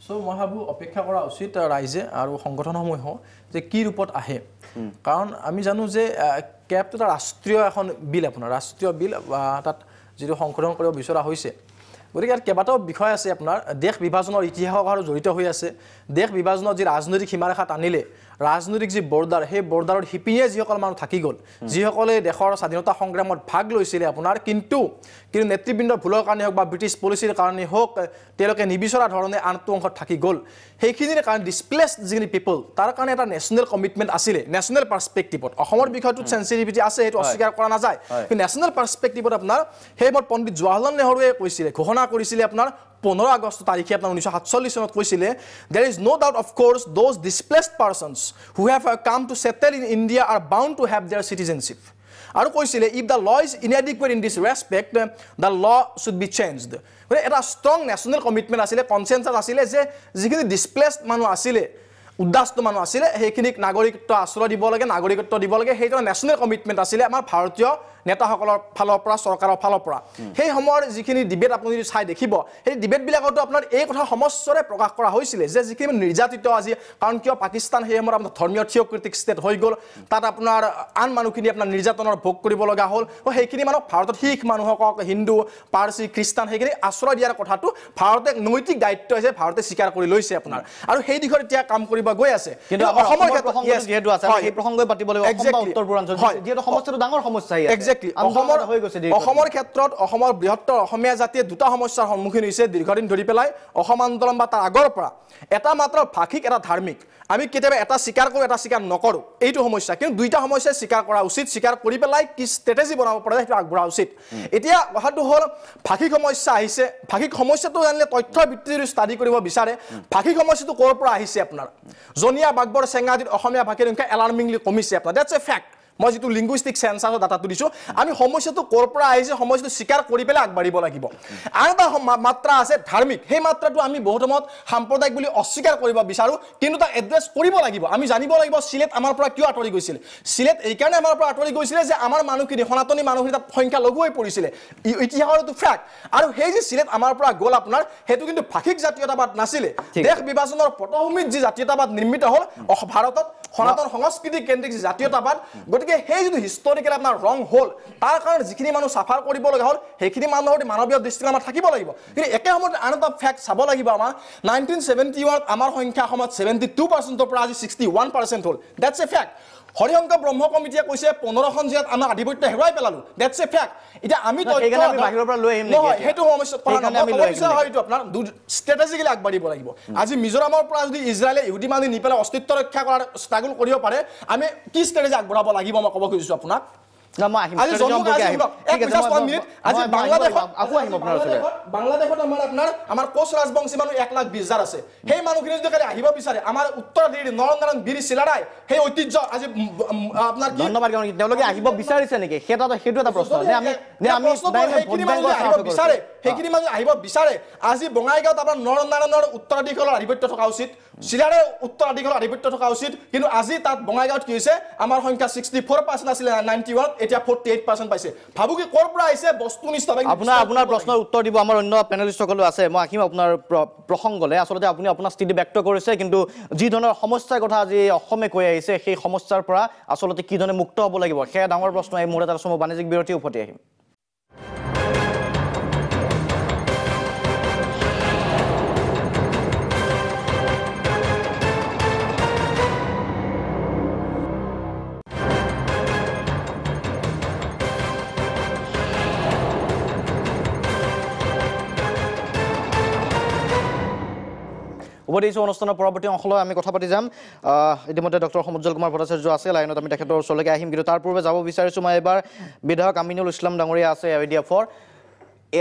চ' মই ভাবোঁ অপেক্ষা কৰা উচিত ৰাইজে আৰু সংগঠনসমূহ যে কি ৰূপত আহে কাৰণ আমি জানো যে কেবটো এটা ৰাষ্ট্ৰীয় এখন বিল আপোনাৰ ৰাষ্ট্ৰীয় বিল তাত যিটো সংশোধন কৰিব বিচৰা হৈছে গতিকে ইয়াত কেইবাটাও বিষয় আছে আপোনাৰ দেশ বিভাজনৰ ইতিহাসৰ আৰু জড়িত হৈ আছে দেশ বিভাজনৰ যি ৰাজনৈতিক সীমাৰেখা টানিলে ৰাজনৈতিক যি বৰ্ডাৰ সেই বৰ্ডাৰৰ সিপিনীয়ে যিসকল মানুহ থাকি গ'ল যিসকলে দেশৰ স্বাধীনতা সংগ্ৰামত ভাগ লৈছিলে আপোনাৰ কিন্তু নেতৃবৃন্দৰ ভুলৰ কাৰণে হওক বা ব্ৰিটিছ পলিচিৰ কাৰণে হওক তেওঁলোকে নিবিচৰা ধৰণে আনটো অংশত থাকি গ'ল সেইখিনিৰ কাৰণে ডিছপ্লেছড যিখিনি পিপল তাৰ কাৰণে এটা নেশ্যনেল কমিটমেণ্ট আছিলে নেশ্যনেল পাৰ্চপেক্টিভত অসমৰ বিষয়টোত চেঞ্চিটিভিটি আছে সেইটো অস্বীকাৰ কৰা নাযায় কিন্তু নেশ্যনেল পাৰ্চপেক্টিভত আপোনাৰ সেইমত পণ্ডিত জৱাহৰলাল নেহৰুৱে কৈছিলে ঘোষণা কৰিছিলে আপোনাৰ 15 আগষ্ট তাৰিখে আপোনাৰ 1947 চনত কৈছিলে there is no doubt of course those displaced persons who have come to settle in India are bound to have their citizenship আৰু কৈছিলে if the law is inadequate in this respect the law should be changed এটা strong national commitment আছিলে কনচেনচাছ আছিলে যে যিখিনি ডিছপ্লেছড মানুহ আছিলে উদ্দাস্ত মানুহ আছিলে সেইখিনিক নাগৰিকত্ব আশ্ৰয় দিব লাগে নাগৰিকত্ব দিব লাগে সেইটো নেশ্যনেল কমিটমেণ্ট আছিলে আমাৰ ভাৰতীয় নেতাসকলৰ ফালৰ পৰা চৰকাৰৰ ফালৰ পৰা সেই সময়ৰ যিখিনি ডিবেট আপুনি যদি চাই দেখিব সেই ডিবেটবিলাকতো আপোনাৰ এই কথা সমস্যৰে প্ৰকাশ কৰা হৈছিলে যে যিখিনি নিৰ্যাতিত আজি কাৰণ কিয় পাকিস্তান সেই সময়ত আপোনাৰ ধৰ্মীয় থিঅক্ৰেটিক ষ্টেট হৈ গ'ল তাত আপোনাৰ আন মানুহখিনি আপোনাৰ নিৰ্যাতনৰ ভোগ কৰিব লগা হ'ল সেইখিনি মানুহ ভাৰতত শিখ মানুহক হিন্দু পাৰ্চী খ্ৰীষ্টান সেইখিনি আশ্ৰয় দিয়াৰ কথাটো ভাৰতে নৈতিক দায়িত্ব হৈছে ভাৰতে স্বীকাৰ কৰি লৈছে আপোনাৰ আৰু সেই দিশত এতিয়া কাম কৰিব গৈ আছে কিন্তু অসমৰ ক্ষেত্ৰত যেহেতু আছে সেই প্ৰসংগই পাতিব লাগিব উত্তৰ পূৰ্বাঞ্চল যিহেতু সমস্যাটো ডাঙৰ সমস্যা অসমৰ ক্ষেত্ৰত অসমৰ বৃহত্তৰ অসমীয়া জাতিয়ে দুটা সমস্যাৰ সন্মুখীন হৈছে দীৰ্ঘদিন ধৰি পেলাই অসম আন্দোলন বা তাৰ আগৰ পৰা এটা মাত্ৰ ভাষিক এটা ধাৰ্মিক আমি কেতিয়াবা এটা স্বীকাৰ কৰোঁ এটা স্বীকাৰ নকৰোঁ এইটো সমস্যা কিন্তু দুইটা সমস্যাই স্বীকাৰ কৰা উচিত স্বীকাৰ কৰি পেলাই কি ষ্ট্ৰেটেজি বনাব পাৰে সেইটো আগবঢ়া উচিত এতিয়া কথাটো হ'ল ভাষিক সমস্যা আহিছে ভাষিক সমস্যাটো জানিলে তথ্যৰ ভিত্তিত ষ্টাডি কৰিব বিচাৰে ভাষিক সমস্যাটো ক'ৰ পৰা আহিছে আপোনাৰ জনিয়া বাগবৰ চেঙাদিত অসমীয়া ভাষীৰ সংখ্যা এলাৰ্মিংলি কমিছে আপোনাৰ ডেটছ এ ফেক্ট মই যিটো লিংগুইষ্টিক সেন্সাৰৰ ডাটাটো দিছোঁ আমি সমস্যাটো ক'ৰ পৰা আহিছে সমস্যাটো স্বীকাৰ কৰি পেলাই আগবাঢ়িব লাগিব আৰু এটা মাত্ৰা আছে ধাৰ্মিক সেই মাত্ৰাটো আমি বহুত সময়ত সাম্প্ৰদায়িক বুলি অস্বীকাৰ কৰিব বিচাৰোঁ কিন্তু তাক এড্ৰেছ কৰিব লাগিব আমি জানিব লাগিব চিলেট আমাৰ পৰা কিয় আঁতৰি গৈছিল চিলেট এইকাৰণে আমাৰ পৰা আঁতৰি গৈছিলে যে আমাৰ মানুহখিনি সনাতনী মানুহখিনি তাত সংখ্যা লঘু হৈ পৰিছিলে ইতিহাসৰ এইটো ফেক্ট আৰু সেই যে চিলেট আমাৰ পৰা গ'ল আপোনাৰ সেইটো কিন্তু ভাষিক জাতীয়তাবাদ নাছিলে দেশ বিভাজনৰ পটভূমিত যি জাতীয়তাবাদ নিৰ্মিত হ'ল ভাৰতত সনাতন সংস্কৃতি কেন্দ্ৰিক জাতীয়তাবাদ গতিকে সেই যিটো হিষ্টৰিকেল আপোনাৰ ৰং হ'ল তাৰ কাৰণে যিখিনি মানুহ চাফাৰ কৰিব লগা হ'ল সেইখিনি মানুহৰ মানৱীয় দৃষ্টি আমাৰ থাকিব লাগিব কিন্তু একে সময়ত আন এটা ফেক্ট চাব লাগিব আমাৰ 1971 আমাৰ সংখ্যা সময়ত 72%ৰ পৰা আজি 61% হ'ল দ্যাটছ এ ফেক্ট হৰিশংকৰ ব্ৰহ্ম কমিটিয়ে কৈছে 15খন জিলাত আমাৰ আধিপত্য হেৰুৱাই পেলালো দ্যাটছ এ ফেক্ট এতিয়া আমি সেইকাৰণে আমি বাহিৰৰ পৰা লৈ আহিম নেকি নহয় সেইটো সমস্যা হয়তো আপোনাৰ ষ্ট্ৰেটেজিকেলি আগবাঢ়িব লাগিব আজি মিজোৰামৰ পৰা যদি ইজৰাইলে ইহুদি মানুহ নি পেলাই অস্তিত্ব ৰক্ষা কৰাৰ ষ্ট্ৰাগল কৰিব পাৰে আমি কি ষ্ট্ৰেটেজি আগবঢ়াব লাগিব মই ক'ব খুজিছোঁ আপোনাক বাংলাদেশত আমাৰ কোচ ৰাজবংশী মানুহ 1,20,000 আছে সেই মানুহখিনি যদি কালি আহিব বিচাৰে আমাৰ উত্তৰাধিকাৰী নৰনাৰায়ণ বীৰ চিলাৰাই সেই ঐতিহ্য আজি আপোনাৰ ধন্যবাদ তেওঁলোকে আহিব বিচাৰিছে নেকি সেইটো এটা প্ৰশ্ন সেইখিনি মানুহ আহিব বিচাৰে আজি বঙাইগাঁৱত আপোনাৰ নৰনাৰায়ণৰ উত্তৰাধিকাৰৰ আধিপত্য থকা উচিত চিলাৰে উত্তৰাধিকাৰৰ আধিপত্য থকা উচিত কিন্তু আজি তাত বঙাইগাঁৱত কি হৈছে আমাৰ সংখ্যা 64% আছিলে 91 এতিয়া 48% পাইছে ভাবু কি ক'ৰ পৰা আহিছে বস্তুনিষ্ঠ আপোনাৰ প্ৰশ্নৰ উত্তৰ দিব আমাৰ অন্য পেনেলিষ্টসকলো আছে মই আহিম আপোনাৰ প্ৰসংগলৈ আচলতে আপুনি আপোনাৰ স্থিতি ব্যক্ত কৰিছে কিন্তু যি ধৰণৰ সমস্যাৰ কথা আজি অসমে কৈ আহিছে সেই সমস্যাৰ পৰা আচলতে কি ধৰণে মুক্ত হ'ব লাগিব সেয়া ডাঙৰ প্ৰশ্ন এই মুহূৰ্তত এটা বাণিজ্যিক বিৰতি উভতি আহিম উভতিছো অনুষ্ঠানৰ পৰৱৰ্তী অংশলৈ আমি কথা পাতি যাম ইতিমধ্যে ডক্টৰ সমুজ্জ্বল কুমাৰ ভট্টাচাৰ্য আছে লাইনত আমি তেখেতৰ ওচৰলৈকে আহিম কিন্তু তাৰ পূৰ্বে যাব বিচাৰিছোঁ মই এবাৰ বিধায়ক আমিনুল ইছলাম ডাঙৰীয়া আছে AIDF-ৰ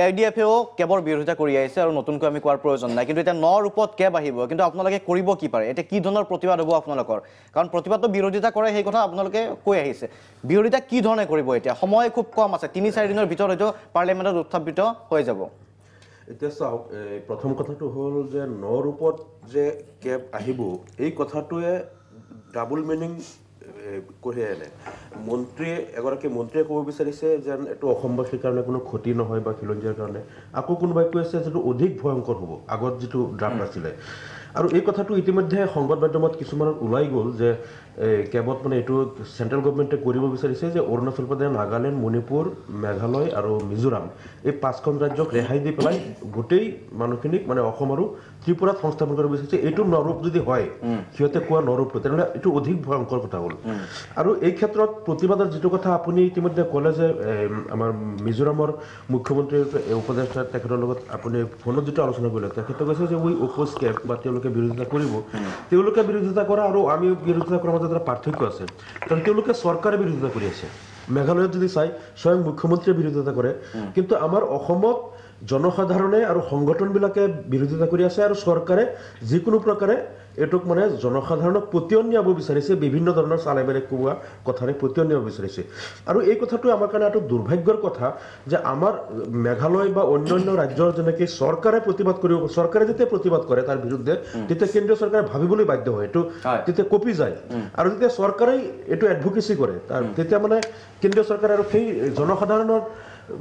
AIDF-এও কেবৰ বিৰোধিতা কৰি আহিছে আৰু নতুনকৈ আমি কোৱাৰ প্ৰয়োজন নাই কিন্তু এতিয়া 9 ৰূপত কেব আহিব কিন্তু আপোনালোকে কৰিব কি পাৰে এতিয়া কি ধৰণৰ প্ৰতিবাদ হ'ব আপোনালোকৰ কাৰণ প্ৰতিবাদটো বিৰোধিতা কৰে সেই কথা আপোনালোকে কৈ আহিছে বিৰোধিতা কি ধৰণে কৰিব এতিয়া সময় খুব কম আছে 3-4 দিনৰ ভিতৰত হয়তো পাৰ্লিয়ামেণ্টত উত্থাপিত হৈ যাব এতিয়া চাওক প্ৰথম কথাটো হ'ল যে 9 ৰূপত যে কেব আহিব এই কথাটোৱে ডাবল মিনিং কঢ়িয়াই আনে এগৰাকী মন্ত্ৰীয়ে ক'ব বিচাৰিছে যেন এইটো অসমবাসীৰ কাৰণে কোনো ক্ষতি নহয় বা খিলঞ্জীয়াৰ কাৰণে আকৌ কোনোবাই কৈ আছে যিটো অধিক ভয়ংকৰ হ'ব আগত যিটো ড্ৰাফ্ট আছিলে আৰু এই কথাটো ইতিমধ্যে সংবাদ মাধ্যমত কিছুমানত ওলাই গ'ল যে কেবত মানে এইটো চেণ্ট্ৰেল গভৰ্ণমেণ্টে কৰিব বিচাৰিছে যে অৰুণাচল প্ৰদেশ নাগালেণ্ড মণিপুৰ মেঘালয় আৰু মিজোৰাম এই 5খন ৰাজ্যক ৰেহাই দি পেলাই গোটেই মানুহখিনিক মানে অসম আৰু ত্ৰিপুৰাত সংস্থাপন কৰিব বিচাৰিছে এইটো নৰূপ যদি হয় সিহঁতে কোৱা নৰূপটো তেনেহ'লে এইটো অধিক ভয়ংকৰ কথা হ'ল আৰু এই ক্ষেত্ৰত প্ৰতিবাদৰ যিটো কথা আপুনি ইতিমধ্যে ক'লে যে আমাৰ মিজোৰামৰ মুখ্যমন্ত্ৰীৰ উপদেষ্টা তেখেতৰ লগত আপুনি ফোনত যিটো আলোচনা কৰিলে তেখেতে কৈছে যে উই অপ'জ কেব বা তেওঁলোকে বিৰোধিতা কৰিব তেওঁলোকে বিৰোধিতা কৰা আৰু আমি বিৰোধিতা কৰাৰ মাজত এটা পাৰ্থক্য আছে কাৰণ তেওঁলোকে চৰকাৰে বিৰোধিতা কৰি আছে মেঘালয়ত যদি চাই স্বয়ং মুখ্যমন্ত্ৰীয়ে বিৰোধিতা কৰে কিন্তু আমাৰ অসমত জনসাধাৰণে আৰু সংগঠনবিলাকে বিৰোধিতা কৰি আছে আৰু চৰকাৰে যিকোনো প্ৰকাৰে এটোক মানে জনসাধাৰণক পতিয়ন নিয়াব বিচাৰিছে বিভিন্ন ধৰণৰ চালেবেৰে কোৱা কথাৰে পতিয়ন নিয়াব বিচাৰিছে আৰু এই কথাটো আমাৰ কাৰণে এটা দুৰ্ভাগ্যৰ কথা যে আমাৰ মেঘালয় বা অন্যান্য ৰাজ্যৰ যেনেকৈ চৰকাৰে প্ৰতিবাদ কৰিব চৰকাৰে যেতিয়া প্ৰতিবাদ কৰে তাৰ বিৰুদ্ধে তেতিয়া কেন্দ্ৰীয় চৰকাৰে ভাবিবলৈ বাধ্য হয় এইটো তেতিয়া কপি যায় আৰু যেতিয়া চৰকাৰে এইটো এডভোকেচি কৰে তাৰ তেতিয়া মানে কেন্দ্ৰীয় চৰকাৰে আৰু সেই জনসাধাৰণৰ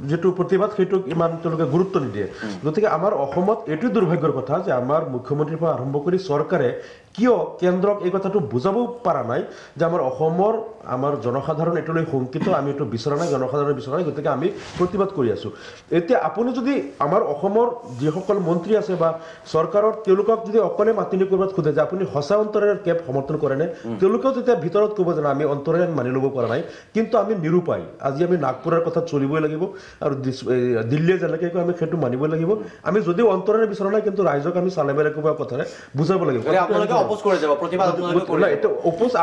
যেটো প্ৰতিবাদ সেইটোক ইমান তেওঁলোকে গুৰুত্ব নিদিয়ে গতিকে আমাৰ অসমত এইটো দুৰ্ভাগ্যৰ কথা যে আমাৰ মুখ্যমন্ত্ৰীৰ পৰা আৰম্ভ কৰি চৰকাৰে কিয় কেন্দ্ৰক এই কথাটো বুজাব পৰা নাই যে আমাৰ অসমৰ আমাৰ জনসাধাৰণ এইটোলৈ শংকিত আমি এইটো বিচৰা নাই জনসাধাৰণৰ বিচৰা নাই গতিকে আমি প্ৰতিবাদ কৰি আছোঁ এতিয়া আপুনি যদি আমাৰ অসমৰ যিসকল মন্ত্ৰী আছে বা চৰকাৰৰ তেওঁলোকক যদি অকলে মাতিনি কৰিব খোজে যে আপুনি সঁচা অন্তৰেৰে কেব সমৰ্থন কৰেনে তেওঁলোকেও যেতিয়া ভিতৰত ক'ব যে আমি অন্তৰেৰে মানি ল'ব পৰা নাই কিন্তু আমি নিৰুপায় আজি আমি নাগপুৰৰ কথা চলিবই লাগিব আৰু দিল্লীয়ে যেনেকৈ কয় আমি সেইটো মানিবই লাগিব আমি যদিও অন্তৰেৰে বিচৰা নাই কিন্তু ৰাইজক আমি চালেবেৰে কোৱা কথাৰে বুজাব লাগিব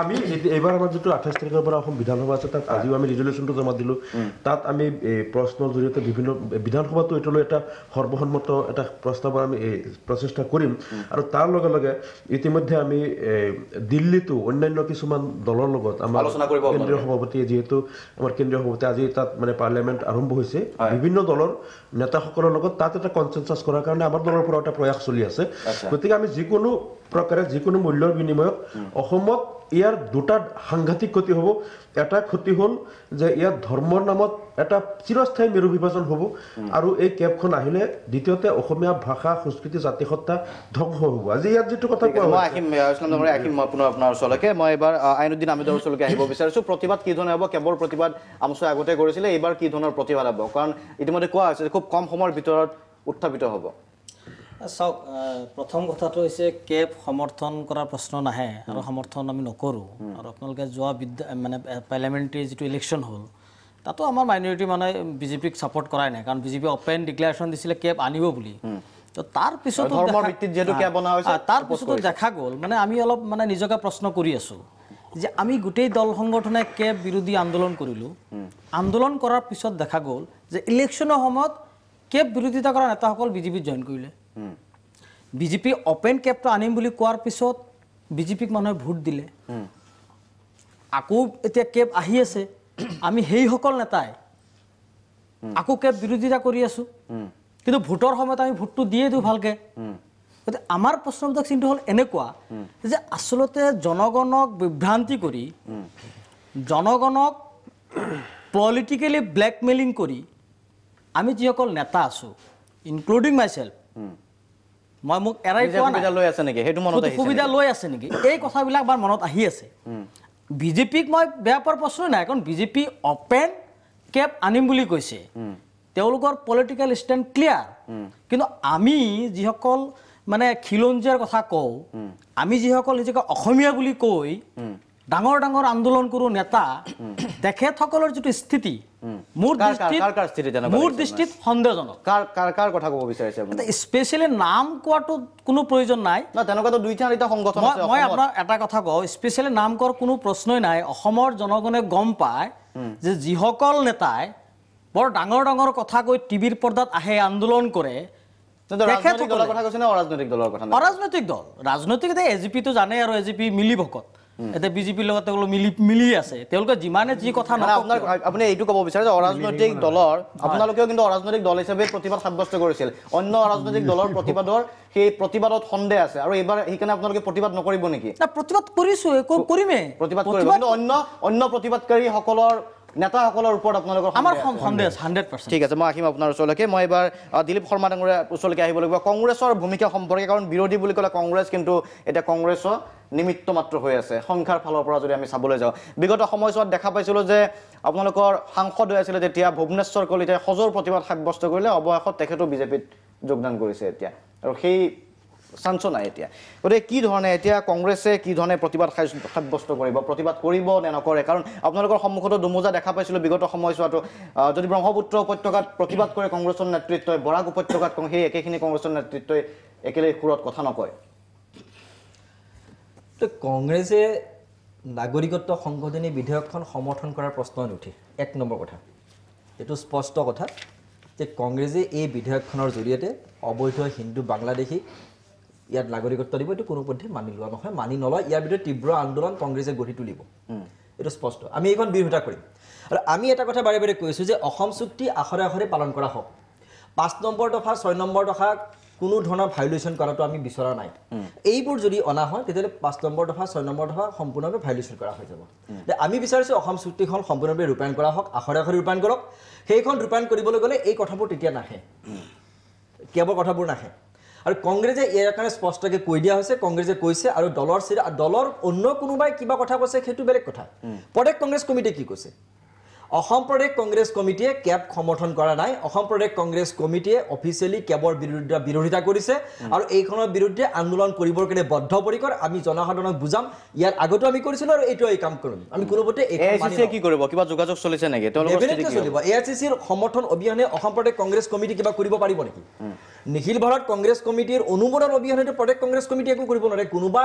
আমি এইবাৰ আমাৰ যিটো 28 তাৰিখৰ পৰা অসম বিধানসভা আছে তাত আজিও আমি ৰিজলিউশ্যনটো জমা দিলোঁ তাত আমি প্ৰশ্নৰ জৰিয়তে বিভিন্ন বিধানসভাতো এইটোলৈ এটা সৰ্বসন্মত এটা প্ৰস্তাৱৰ আমি প্ৰচেষ্টা কৰিম আৰু তাৰ লগে লগে ইতিমধ্যে আমি দিল্লীতো অন্যান্য কিছুমান দলৰ লগত আমাৰ কেন্দ্ৰীয় সভাপতি যিহেতু আমাৰ কেন্দ্ৰীয় সভাপতি আজি তাত মানে পাৰ্লিয়ামেণ্ট আৰম্ভ হৈছে বিভিন্ন দলৰ নেতাসকলৰ লগত তাত এটা কনচেনচাছ কৰাৰ কাৰণে আমাৰ দলৰ পৰা এটা প্ৰয়াস চলি আছে গতিকে আমি যিকোনো প্ৰকাৰে যিকোনো যিকোনো মূল্যৰ বিনিময়ত অসমত ইয়াৰ দুটা সাংঘাতিক ক্ষতি হ'ব এটা ক্ষতি হ'ল যে ইয়াত ধৰ্মৰ নামত এটা চিৰস্থায়ী মেৰু বিভাজন হ'ব আৰু এই কেবখন আহিলে দ্বিতীয়তে অসমীয়া ভাষা সংস্কৃতি জাতিসত্তা ধ্বংস হ'ব আজি ইয়াত যিটো কথা কোৱা মই আহিম ইছলাম ডাঙৰীয়া আহিম মই পুনৰ আপোনাৰ ওচৰলৈকে মই এবাৰ আইনুদ্দিন আহমেদৰ ওচৰলৈকে আহিব বিচাৰিছোঁ প্ৰতিবাদ কি ধৰণে হ'ব কেৱল প্ৰতিবাদ আমছুৱে আগতে কৰিছিলে এইবাৰ কি ধৰণৰ প্ৰতিবাদ হ'ব কাৰণ ইতিমধ্যে কোৱা হৈছে যে খুব কম সময়ৰ ভিতৰত উত্থাপিত হ'ব চাওক প্ৰথম কথাটো হৈছে কেব সমৰ্থন কৰাৰ প্ৰশ্ন নাহে আৰু সমৰ্থন আমি নকৰোঁ আৰু আপোনালোকে যোৱা মানে পাৰ্লিয়ামেণ্টাৰী যিটো ইলেকশ্যন হ'ল তাতো আমাৰ মাইনৰিটি মানে বিজেপিক ছাপোৰ্ট কৰাই নাই কাৰণ বিজেপি অপেন ডিক্লেৰেশ্যন দিছিলে কেব আনিব বুলি তো তাৰ পিছতো ধৰ্মৰ ভিত্তিত যেহেতু কেব বনা হৈছে তাৰ পিছতো দেখা গ'ল মানে আমি অলপ মানে নিজকে প্ৰশ্ন কৰি আছোঁ যে আমি গোটেই দল সংগঠনে কেব বিৰোধী আন্দোলন কৰিলোঁ আন্দোলন কৰাৰ পিছত দেখা গ'ল যে ইলেকশ্যনৰ সময়ত কেব বিৰোধিতা কৰা নেতাসকল বিজেপিত জইন কৰিলে বিজেপি অপেন কেবটো আনিম বুলি কোৱাৰ পিছত বিজেপিক মানুহে ভোট দিলে আকৌ এতিয়া কেব আহি আছে আমি সেইসকল নেতাই আকৌ কেব বিৰোধিতা কৰি আছোঁ কিন্তু ভোটৰ সময়ত আমি ভোটটো দিয়ে দিওঁ ভালকৈ গতিকে আমাৰ প্ৰশ্নবিলাক চিন্তা হ'ল এনেকুৱা যে আচলতে জনগণক বিভ্ৰান্তি কৰি জনগণক পলিটিকেলি ব্লেকমেইলিং কৰি আমি যিসকল নেতা আছোঁ ইনক্লুডিং মাই চেল্ফ মই মোক এৰাই পোৱা নাই লৈ আছে নেকি সেইটো মনত আহিছে সুবিধা লৈ আছে নেকি এই কথাবিলাক আমাৰ মনত আহি আছে বিজেপিক মই বেয়া পোৱাৰ প্ৰশ্নই নাই কাৰণ বিজেপি অপেন কেব আনিম বুলি কৈছে তেওঁলোকৰ পলিটিকেল ষ্টেণ্ড ক্লিয়াৰ কিন্তু আমি যিসকল মানে খিলঞ্জীয়াৰ কথা কওঁ আমি যিসকল নিজকে অসমীয়া বুলি কৈ ডাঙৰ ডাঙৰ আন্দোলন কৰোঁ নেতা তেখেতসকলৰ যিটো স্থিতি মোৰ দৃষ্টিত সন্দেহজনক কাৰ কথা ক'ব বিচাৰিছে স্পেচিয়েলি নাম কোৱাটো কোনো প্ৰয়োজন নাই তেনেকুৱাতো দুইটা সংগঠন আছে মই আপোনাক এটা কথা কওঁ স্পেচিয়েলি নাম কোৱাৰ কোনো প্ৰশ্নই নাই অসমৰ জনগণে গম পায় যে যিসকল নেতাই বৰ ডাঙৰ ডাঙৰ কথা কৈ টিভিৰ পৰ্দাত আহে আন্দোলন কৰে ৰাজনৈতিক দলৰ কথা কৈছে নে অৰাজনৈতিক দলৰ কথা অৰাজনৈতিক দল ৰাজনৈতিক এতিয়া এজিপিটো জানে আৰু এজিপি মিলি ভকত এতিয়া বিজেপিৰ লগত তেওঁলোক মিলি আছে তেওঁলোকে যিমানে যি কথা আপোনাক আপুনি এইটো ক'ব বিচাৰে যে অৰাজনৈতিক দলৰ আপোনালোকেও কিন্তু অৰাজনৈতিক দল হিচাপে প্ৰতিবাদ সাব্যস্ত কৰিছিল অন্য অৰাজনৈতিক দলৰ প্ৰতিবাদৰ সেই প্ৰতিবাদত সন্দেহ আছে আৰু এইবাৰ সেইকাৰণে আপোনালোকে প্ৰতিবাদ নকৰিব নেকি প্ৰতিবাদ কৰিছোঁ কৰিমেই প্ৰতিবাদ কৰিব কিন্তু অন্য প্ৰতিবাদকাৰীসকলৰ নেতাসকলৰ ওপৰত আপোনালোকৰ আমাৰ সন্দেহ 100%। ঠিক আছে মই আহিম আপোনাৰ ওচৰলৈকে মই এবাৰ দিলীপ শৰ্মা ডাঙৰীয়াৰ ওচৰলৈকে আহিব লাগিব কংগ্ৰেছৰ ভূমিকা সম্পৰ্কে কাৰণ বিৰোধী বুলি ক'লে কংগ্ৰেছ কিন্তু এতিয়া কংগ্ৰেছৰ নিমিত্ত মাত্ৰ হৈ আছে সংখ্যাৰ ফালৰ পৰা যদি আমি চাবলৈ যাওঁ বিগত সময়ছোৱাত দেখা পাইছিলোঁ যে আপোনালোকৰ সাংসদ হৈ আছিলে তেতিয়া ভুৱনেশ্বৰ কলিতাই সজোৰ প্ৰতিবাদ সাব্যস্ত কৰিলে অৱশেষত তেখেতো বিজেপিত যোগদান কৰিছে এতিয়া আৰু সেই চান্সো নাই এতিয়া গতিকে কি ধৰণে এতিয়া কংগ্ৰেছে কি ধৰণে প্ৰতিবাদ সাব্যস্ত কৰিব প্ৰতিবাদ কৰিব নে নকৰে কাৰণ আপোনালোকৰ সন্মুখতো দুমোজা দেখা পাইছিলোঁ বিগত সময়ছোৱাতো যদি ব্ৰহ্মপুত্ৰ উপত্যকাত প্ৰতিবাদ কৰে কংগ্ৰেছৰ নেতৃত্বই বৰাক উপত্যকাত সেই একেখিনি কংগ্ৰেছৰ নেতৃত্বই একেলগে সুৰত কথা নকয় কংগ্ৰেছে নাগৰিকত্ব সংশোধনী বিধেয়কখন সমৰ্থন কৰাৰ প্ৰশ্ন নুঠে এক নম্বৰ কথা এইটো স্পষ্ট কথা যে কংগ্ৰেছে এই বিধেয়কখনৰ জৰিয়তে অবৈধ হিন্দু বাংলাদেশী ইয়াত নাগৰিকত্ব দিব এইটো কোনোপধ্যে মানি লোৱা নহয় মানি নলয় ইয়াৰ বিৰুদ্ধে তীব্ৰ আন্দোলন কংগ্ৰেছে গঢ়ি তুলিব এইটো স্পষ্ট আমি এইখন বিৰোধিতা কৰিম আৰু আমি এটা কথা বাৰে বাৰে কৈছোঁ যে অসম চুক্তি আখৰে আখৰে পালন কৰা হওক 5 নম্বৰ দফা 6 নম্বৰ দফা কোনো ধৰণৰ ভায়োলেশ্যন কৰাটো আমি বিচৰা নাই এইবোৰ যদি অনা হয় তেতিয়াহ'লে 5 নম্বৰ দফা 6 নম্বৰ দফা সম্পূৰ্ণভাৱে ভায়োলেশ্যন কৰা হৈ যাব আমি বিচাৰিছোঁ অসম চুক্তিখন সম্পূৰ্ণভাৱে ৰূপায়ণ কৰা হওক আখৰে আখৰে ৰূপায়ণ কৰক সেইখন ৰূপায়ণ কৰিবলৈ গ'লে এই কথাবোৰ তেতিয়া নাহে কেৱল কথাবোৰ নাহে আৰু কংগ্ৰেছে ইয়াৰ কাৰণে স্পষ্টকৈ কৈ দিয়া হৈছে কংগ্ৰেছে কৈছে আৰু দলৰ অন্য কোনোবাই কিবা কথা কৈছে সেইটো বেলেগ কথা প্ৰদেশ কংগ্ৰেছ কমিটিয়ে কি কৈছে অসম প্ৰদেশ কংগ্ৰেছ কমিটিয়ে কেব সমৰ্থন কৰা নাই অসম প্ৰদেশ কংগ্ৰেছ কমিটিয়ে অফিচিয়েলি কেবৰ বিৰোধিতা কৰিছে আৰু এইখনৰ বিৰুদ্ধে আন্দোলন কৰিবৰ কাৰণে বদ্ধপৰিকৰ আমি জনসাধাৰণক বুজাম ইয়াৰ আগতো আমি কৰিছিলোঁ আৰু এইটো এই কাম কৰিম আমি কোনোপধ্যে কি কৰিব কিবা যোগাযোগ চলিছে নেকি চলিব এআইচিচিৰ সমৰ্থন অবিহনে অসম প্ৰদেশ কংগ্ৰেছ কমিটি কিবা কৰিব পাৰিব নেকি নিখিল ভাৰত কংগ্ৰেছ কমিটিৰ অনুমোদন অবিহনে প্ৰদেশ কংগ্ৰেছ কমিটি একো কৰিব নোৱাৰে কোনোবা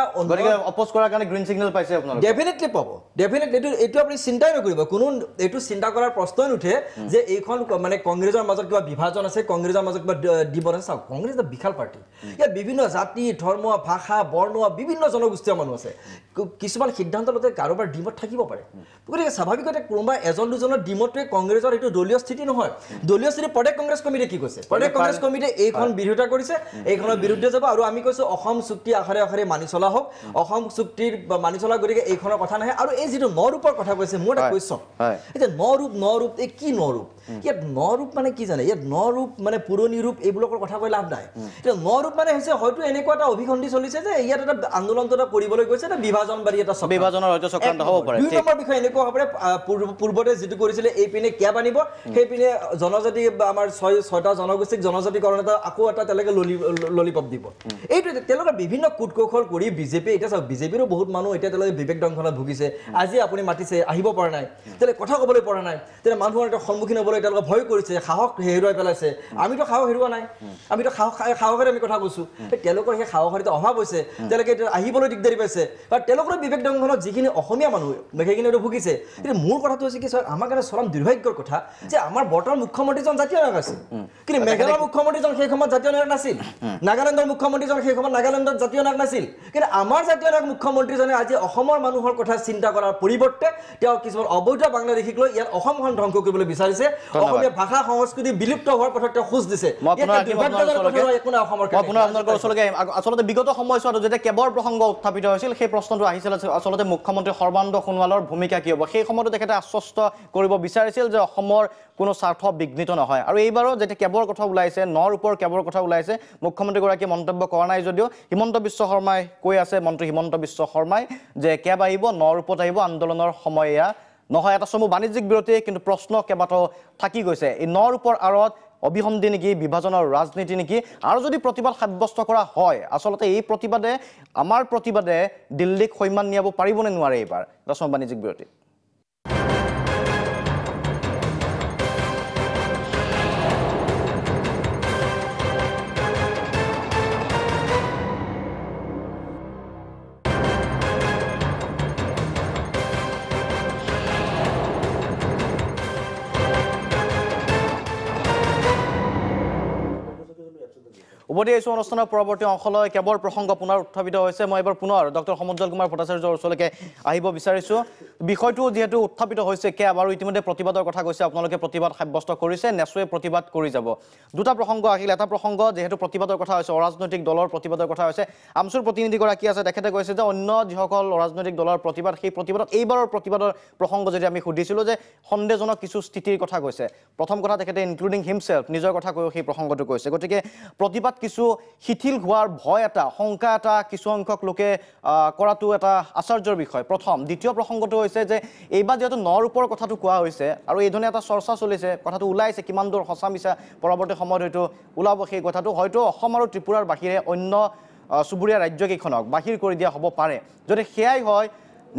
অপ'জ কৰাৰ কাৰণে গ্ৰীণ সিগনেল পাইছে আপোনালোকে ডেফিনেটলি পাব ডেফিনেটলি এইটো আপুনি চিন্তাই নকৰিব কোনো এইটো চিন্তা কৰাৰ প্ৰশ্নই নুঠে যে এইখন মানে কংগ্ৰেছৰ মাজত কিবা বিভাজন আছে কংগ্ৰেছৰ মাজত কিবা দিব আছে চাওক কংগ্ৰেছ এটা বিশাল পাৰ্টি ইয়াত বিভিন্ন জাতি ধৰ্ম ভাষা বৰ্ণ বিভিন্ন জনগোষ্ঠীয় মানুহ আছে কিছুমান সিদ্ধান্ত লওঁতে কাৰোবাৰ ডিমত থাকিব পাৰে গতিকে স্বাভাৱিকতে কোনোবা এজন দুজনৰ ডিমতটোৱে কংগ্ৰেছৰ এইটো দলীয় স্থিতি নহয় দলীয় স্থিতি প্ৰদেশ কংগ্ৰেছ কমিটিয়ে কি কৈছে প্ৰদেশ কংগ্ৰেছ কমিটিয়ে এইখন এইখন বিৰোধিতা কৰিছে এইখনৰ বিৰুদ্ধে যাব আৰু আমি কৈছো অসম চুক্তি আখৰে আখৰে মানি চলা হোক অসম চুক্তিৰ মানি চলা গতিকে এইখনৰ কথা নাহে আৰু এই যিটো নৰূপৰ কথা কৈছে মোৰ এটা কুৱেশ্যন এতিয়া নৰূপ এই কি নৰূপ ইয়াত নৰূপ মানে কি জানে ইয়াত নৰূপ মানে পুৰণি ৰূপ এইবিলাকৰ কথা কৈ লাভ নাই এতিয়া নৰূপ মানে হৈছে হয়তো এনেকুৱা এটা অভিসন্ধি চলিছে যে ইয়াত এটা আন্দোলনটো এটা কৰিবলৈ গৈছে এটা বিভাজনবাদী এটা বিভাজনৰ হয়তো চক্ৰান্ত হ'ব পাৰে 2 নম্বৰ বিষয় এনেকুৱা হ'ব পাৰে পূৰ্বতে যিটো কৰিছিলে এই পিনে কেব আনিব সেই পিনে জনজাতি আমাৰ 6টা জনগোষ্ঠীক জনজাতিকৰণ এটা আকৌ এটা তেওঁলোকে ললিপপ দিব এইটো তেওঁলোকে বিভিন্ন কুটকৌশল কৰি বিজেপি এতিয়া চাওক বিজেপিৰো বহুত মানুহ এতিয়া তেওঁলোকে বিবেক দংশনত ভুগিছে আজি আপুনি মাতিছে আহিব পৰা নাই তেওঁলোকে কথা ক'বলৈ পৰা নাই তেওঁলোকে মানুহৰ এটা সন্মুখীন হ'বলৈ তেওঁলোকে ভয় কৰিছে সাহস হেৰুৱাই পেলাইছে আমিতো সাহস হেৰুৱা নাই আমিতো সাহসেৰে আমি কথা কৈছো তেওঁলোকৰ সেই সাহসৰ অভাৱ হৈছে তেওঁলোকে আহিবলৈ দিগদাৰি পাইছে কাৰণ তেওঁলোকৰ বিবেক দংশনত যিখিনি অসমীয়া মানুহ সেইখিনি ভুগিছে কিন্তু মোৰ কথাটো হৈছে কি স্যাৰ আমাৰ কাৰণে চৰম দুৰ্ভাগ্যৰ কথা যে আমাৰ বৰ্তমান মুখ্যমন্ত্ৰীজন জাতীয় নায়ক আছিল কিন্তু মেঘালয়ৰ মুখ্যমন্ত্ৰীজন সেই সময়ত জাতীয় নায়ক নাছিল নাগালেণ্ডৰ মুখ্যমন্ত্ৰীজন সেই সময়ত নাগালেণ্ডৰ জাতীয় নায়ক নাছিল কিন্তু আমাৰ জাতীয় নায়ক মুখ্যমন্ত্ৰীজনে আজি অসমৰ মানুহৰ কথা চিন্তা কৰাৰ পৰিৱৰ্তে তেওঁ কিছুমান অবৈধ বাংলাদেশীক লৈ ইয়াত অসমখন ধ্বংস কৰিবলৈ বিচাৰিছে অসমীয়া ভাষা সংস্কৃতি বিলুপ্ত হোৱাৰ পথত তেওঁ খোজ দিছে আচলতে বিগত সময়ছোৱাত যেতিয়া কেবৰ প্ৰসংগ উত্থাপিত হৈছিল সেই প্ৰশ্নটো আহিছিল আচলতে মুখ্যমন্ত্ৰী সৰ্বানন্দ সোণোৱালৰ ভূমিকা কি হ'ব সেই সময়তো তেখেতে আশ্বস্ত কৰিব বিচাৰিছিল যে অসমৰ কোনো স্বাৰ্থ বিঘ্নিত নহয় আৰু এইবাৰো যেতিয়া কেবৰ কথা ওলাইছে নৰূপৰ কেবৰ কথা ওলাইছে মুখ্যমন্ত্ৰীগৰাকীয়ে মন্তব্য কৰা নাই যদিও হিমন্ত বিশ্ব শৰ্মাই কৈ আছে মন্ত্ৰী হিমন্ত বিশ্ব শৰ্মাই যে কেব আহিব নৰূপত আহিব আন্দোলনৰ সময় এয়া নহয় এটা চমু বাণিজ্যিক বিৰতি কিন্তু প্ৰশ্ন কেইবাটাও থাকি গৈছে এই নৰূপৰ আঁৰত অভিসন্ধি নেকি বিভাজনৰ ৰাজনীতি নেকি আৰু যদি প্ৰতিবাদ সাব্যস্ত কৰা হয় আচলতে এই প্ৰতিবাদে আমাৰ প্ৰতিবাদে দিল্লীক সৈমান নিয়াব পাৰিবনে নোৱাৰে এইবাৰ এটা চমু বাণিজ্যিক বিৰতি উভতি আহিছোঁ অনুষ্ঠানৰ পৰৱৰ্তী অংশলৈ কেবৰ প্ৰসংগ পুনৰ উত্থাপিত হৈছে মই এবাৰ পুনৰ ডক্টৰ সমুজ্জ্বল কুমাৰ ভট্টাচাৰ্যৰ ওচৰলৈকে আহিব বিচাৰিছোঁ বিষয়টো যিহেতু উত্থাপিত হৈছে কেব আৰু ইতিমধ্যে প্ৰতিবাদৰ কথা কৈছে আপোনালোকে প্ৰতিবাদ সাব্যস্ত কৰিছে নেচুৱে প্ৰতিবাদ কৰি যাব দুটা প্ৰসংগ আহিল এটা প্ৰসংগ যিহেতু প্ৰতিবাদৰ কথা হৈছে অৰাজনৈতিক দলৰ প্ৰতিবাদৰ কথা হৈছে আমচুৰ প্ৰতিনিধিগৰাকী আছে তেখেতে কৈছে যে অন্য যিসকল অৰাজনৈতিক দলৰ প্ৰতিবাদ সেই প্ৰতিবাদত এইবাৰৰ প্ৰতিবাদৰ প্ৰসংগ যদি আমি সুধিছিলোঁ যে সন্দেহজনক কিছু স্থিতিৰ কথা কৈছে প্ৰথম কথা তেখেতে ইনক্লুডিং হিমছেল্ফ নিজৰ কথা কৈ সেই প্ৰসংগটো কৈছে গতিকে প্ৰতিবাদ কিছু শিথিল হোৱাৰ ভয় এটা শংকা এটা কিছু সংখ্যক লোকে কৰাটো এটা আশ্চৰ্যৰ বিষয় প্ৰথম দ্বিতীয় প্ৰসংগটো হৈছে যে এইবাৰ যেহেতু নৰূপৰ কথাটো কোৱা হৈছে আৰু এইধৰণে এটা চৰ্চা চলিছে কথাটো ওলাইছে কিমান দূৰ সঁচা মিছা পৰৱৰ্তী সময়ত হয়তো ওলাব সেই কথাটো হয়তো অসম আৰু ত্ৰিপুৰাৰ বাহিৰে অন্য চুবুৰীয়া ৰাজ্যকেইখনক বাহিৰ কৰি দিয়া হ'ব পাৰে যদি সেয়াই হয়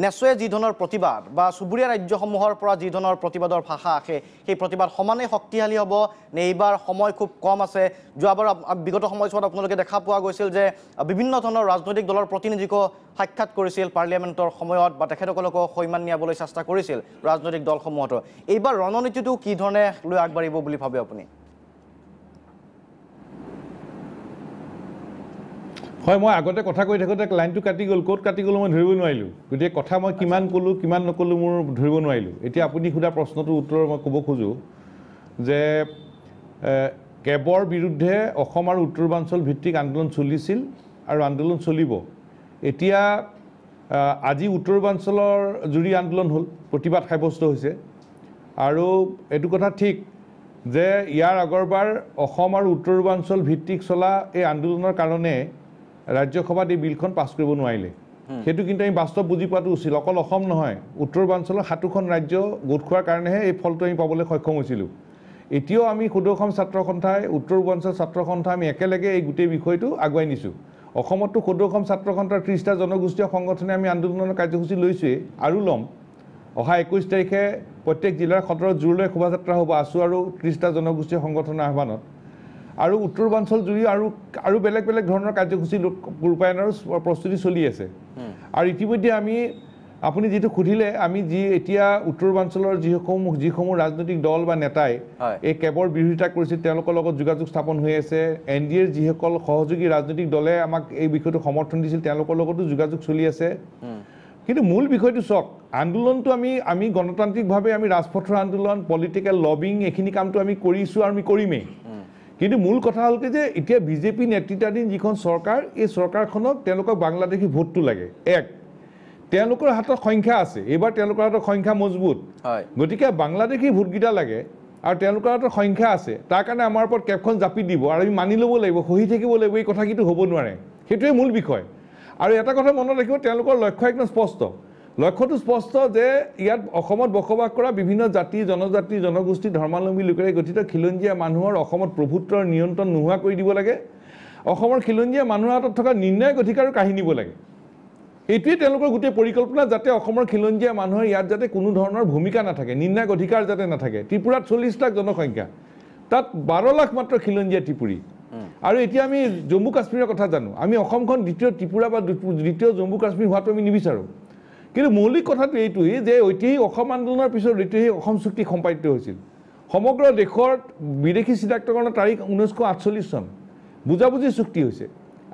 নেচুৱে যি ধৰণৰ প্ৰতিবাদ বা চুবুৰীয়া ৰাজ্যসমূহৰ পৰা যি ধৰণৰ প্ৰতিবাদৰ ভাষা আহে সেই প্ৰতিবাদ সমানে শক্তিশালী হ'ব নে এইবাৰ সময় খুব কম আছে যোৱাবাৰ বিগত সময়ছোৱাত আপোনালোকে দেখা পোৱা গৈছিল যে বিভিন্ন ধৰণৰ ৰাজনৈতিক দলৰ প্ৰতিনিধিকো সাক্ষাৎ কৰিছিল পাৰ্লিয়ামেণ্টৰ সময়ত বা তেখেতসকলকো সৈমান নিয়াবলৈ চেষ্টা কৰিছিল ৰাজনৈতিক দলসমূহতো এইবাৰ ৰণনীতিটো কি ধৰণে লৈ আগবাঢ়িব বুলি ভাবে আপুনি হয় মই আগতে কথা কৈ থাকোঁতে লাইনটো কাটি গ'ল ক'ত কাটি গ'ল মই ধৰিব নোৱাৰিলোঁ গতিকে কথা মই কিমান ক'লোঁ কিমান নক'লোঁ মোৰ ধৰিব নোৱাৰিলোঁ এতিয়া আপুনি সোধা প্ৰশ্নটোৰ উত্তৰ মই ক'ব খোজোঁ যে কেবৰ বিৰুদ্ধে অসম আৰু উত্তৰ পূৰ্বাঞ্চল ভিত্তিক আন্দোলন চলিছিল আৰু আন্দোলন চলিব এতিয়া আজি উত্তৰ পূৰ্বাঞ্চলৰ জুৰি আন্দোলন হ'ল প্ৰতিবাদ সাব্যস্ত হৈছে আৰু এইটো কথা ঠিক যে ইয়াৰ আগৰবাৰ অসম আৰু উত্তৰ পূৰ্বাঞ্চল ভিত্তিক চলা এই আন্দোলনৰ কাৰণে ৰাজ্যসভাত এই বিলখন পাছ কৰিব নোৱাৰিলে সেইটো কিন্তু আমি বাস্তৱ বুজি পোৱাটো উচিত অকল অসম নহয় উত্তৰ পূৰ্বাঞ্চলৰ 7খন ৰাজ্য গোট খোৱাৰ কাৰণেহে এই ফলটো আমি পাবলৈ সক্ষম হৈছিলোঁ এতিয়াও আমি সদৌ অসম ছাত্ৰ সন্থাই উত্তৰ পূৰ্বাঞ্চল ছাত্ৰ সন্থা আমি একেলগে এই গোটেই বিষয়টো আগুৱাই নিছোঁ অসমতো সদৌ অসম ছাত্ৰ সন্থাৰ 30টা জনগোষ্ঠীয় সংগঠনে আমি আন্দোলনৰ কাৰ্যসূচী লৈছোঁৱেই আৰু ল'ম অহা 21 তাৰিখে প্ৰত্যেক জিলাৰ 17 জোৰলৈ শোভাযাত্ৰা হ'ব আছু আৰু 30টা জনগোষ্ঠীয় সংগঠনৰ আহ্বানত আৰু উত্তৰ পূৰ্বাঞ্চল জুৰি আৰু বেলেগ বেলেগ ধৰণৰ কাৰ্যসূচী ৰূপায়ণৰ প্ৰস্তুতি চলি আছে আৰু ইতিমধ্যে আমি আপুনি যিটো সুধিলে আমি যি এতিয়া উত্তৰ পূৰ্বাঞ্চলৰ যিসমূহ ৰাজনৈতিক দল বা নেতাই এই কেবৰ বিৰোধিতা কৰিছিল তেওঁলোকৰ লগত যোগাযোগ স্থাপন হৈ আছে NDAৰ যিসকল সহযোগী ৰাজনৈতিক দলে আমাক এই বিষয়টো সমৰ্থন দিছিল তেওঁলোকৰ লগতো যোগাযোগ চলি আছে কিন্তু মূল বিষয়টো চাওক আন্দোলনটো আমি গণতান্ত্ৰিকভাৱে আমি ৰাজপথৰ আন্দোলন পলিটিকেল লবিং এইখিনি কামটো আমি কৰিছোঁ আৰু আমি কৰিমেই কিন্তু মূল কথা হ'ল কি যে এতিয়া বিজেপি নেতৃত্বাধীন যিখন চৰকাৰ এই চৰকাৰখনক তেওঁলোকক বাংলাদেশী ভোটটো লাগে এক তেওঁলোকৰ হাতত সংখ্যা আছে এইবাৰ তেওঁলোকৰ হাতত সংখ্যা মজবুত গতিকে বাংলাদেশী ভোটকেইটা লাগে আৰু তেওঁলোকৰ হাতত সংখ্যা আছে তাৰ কাৰণে আমাৰ ওপৰত কেবখন জাপি দিব আৰু আমি মানি ল'ব লাগিব সহি থাকিব লাগিব এই কথা কিন্তু হ'ব নোৱাৰে সেইটোৱে মূল বিষয় আৰু এটা কথা মনত ৰাখিব তেওঁলোকৰ লক্ষ্য একদম স্পষ্ট লক্ষ্যটো স্পষ্ট যে ইয়াত অসমত বসবাস কৰা বিভিন্ন জাতি জনজাতি জনগোষ্ঠী ধৰ্মাৱলম্বী লোকেৰে গঠিত খিলঞ্জীয়া মানুহৰ অসমত প্ৰভুত্বৰ নিয়ন্ত্ৰণ নোহোৱা কৰি দিব লাগে অসমৰ খিলঞ্জীয়া মানুহৰ হাতত থকা নিৰ্ণায়ক অধিকাৰো কাঢ়ি নিব লাগে এইটোৱে তেওঁলোকৰ গোটেই পৰিকল্পনা যাতে অসমৰ খিলঞ্জীয়া মানুহৰ ইয়াত যাতে কোনো ধৰণৰ ভূমিকা নাথাকে নিৰ্ণায়ক অধিকাৰ যাতে নাথাকে ত্ৰিপুৰাত 40 লাখ জনসংখ্যা তাত 12 লাখ মাত্ৰ খিলঞ্জীয়া ত্ৰিপুৰী আৰু এতিয়া আমি জম্মু কাশ্মীৰৰ কথা জানো আমি অসমখন দ্বিতীয় ত্ৰিপুৰা বা দ্বিতীয় জম্মু কাশ্মীৰ হোৱাটো আমি নিবিচাৰোঁ কিন্তু মৌলিক কথাটো এইটোৱেই যে ঐতিহাসিক অসম আন্দোলনৰ পিছত ঐতিহাসিক অসম চুক্তি সম্পাদিত হৈছিল সমগ্ৰ দেশৰ বিদেশী চিনাক্তকৰণৰ তাৰিখ 1948 চন বুজাবুজি চুক্তি হৈছে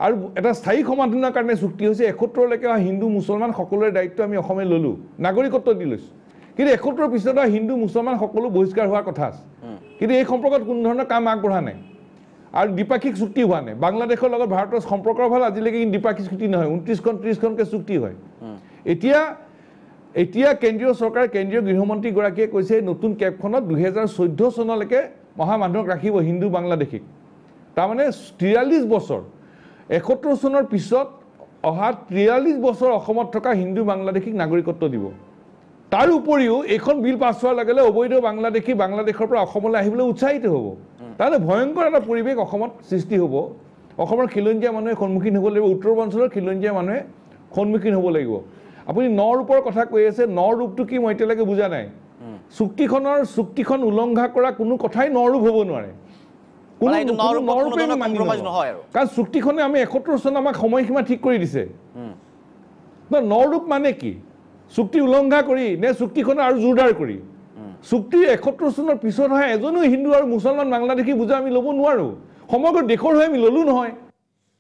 আৰু এটা স্থায়ী সমাধানৰ কাৰণে চুক্তি হৈছে 71 লৈকে হিন্দু মুছলমান সকলোৰে দায়িত্ব আমি অসমে ল'লোঁ নাগৰিকত্ব দি লৈছোঁ কিন্তু 71 পিছত হিন্দু মুছলমান সকলো বহিষ্কাৰ হোৱাৰ কথা আছে কিন্তু এই সম্পৰ্কত কোনো ধৰণৰ কাম আগবঢ়া নাই আৰু দ্বিপাক্ষিক চুক্তি হোৱা নাই বাংলাদেশৰ লগত ভাৰতৰ সম্পৰ্কৰ ভাল আজিলৈকে কিন্তু দ্বিপাক্ষিক চুক্তি নহয় 29খন 30খনকৈ চুক্তি হয় এতিয়া কেন্দ্ৰীয় চৰকাৰ কেন্দ্ৰীয় গৃহমন্ত্ৰীগৰাকীয়ে কৈছে নতুন কেবখনত 2014 চনলৈকে মহামানৱক ৰাখিব হিন্দু বাংলাদেশীক তাৰমানে 43 বছৰ 71 চনৰ পিছত অহা 43 বছৰ অসমত থকা হিন্দু বাংলাদেশীক নাগৰিকত্ব দিব তাৰ উপৰিও এইখন বিল পাছ হোৱাৰ লগে লগে অবৈধ বাংলাদেশী বাংলাদেশৰ পৰা অসমলৈ আহিবলৈ উৎসাহিত হ'ব তাৰমানে ভয়ংকৰ এটা পৰিৱেশ অসমত সৃষ্টি হ'ব অসমৰ খিলঞ্জীয়া মানুহে সন্মুখীন হ'ব লাগিব উত্তৰ অঞ্চলৰ খিলঞ্জীয়া মানুহে সন্মুখীন হ'ব লাগিব আপুনি ন ৰূপৰ কথা কৈ আছে ন ৰূপটো কি মই এতিয়ালৈকে বুজা নাই চুক্তিখন উলংঘা কৰা কোনো কথাই ন ৰূপ হ'ব নোৱাৰে কাৰণ চুক্তিখনে আমি 71 চনত আমাক সময়সীমা ঠিক কৰি দিছে ন ৰূপ মানে কি চুক্তি উলংঘা কৰি নে চুক্তিখনে আৰু জোৰদাৰ কৰি চুক্তি 71 চনৰ পিছত হয় এজনো হিন্দু আৰু মুছলমান বাংলাদেশী বুজা আমি ল'ব নোৱাৰোঁ সমগ্ৰ দেশৰ হৈ আমি ল'লোঁ নহয়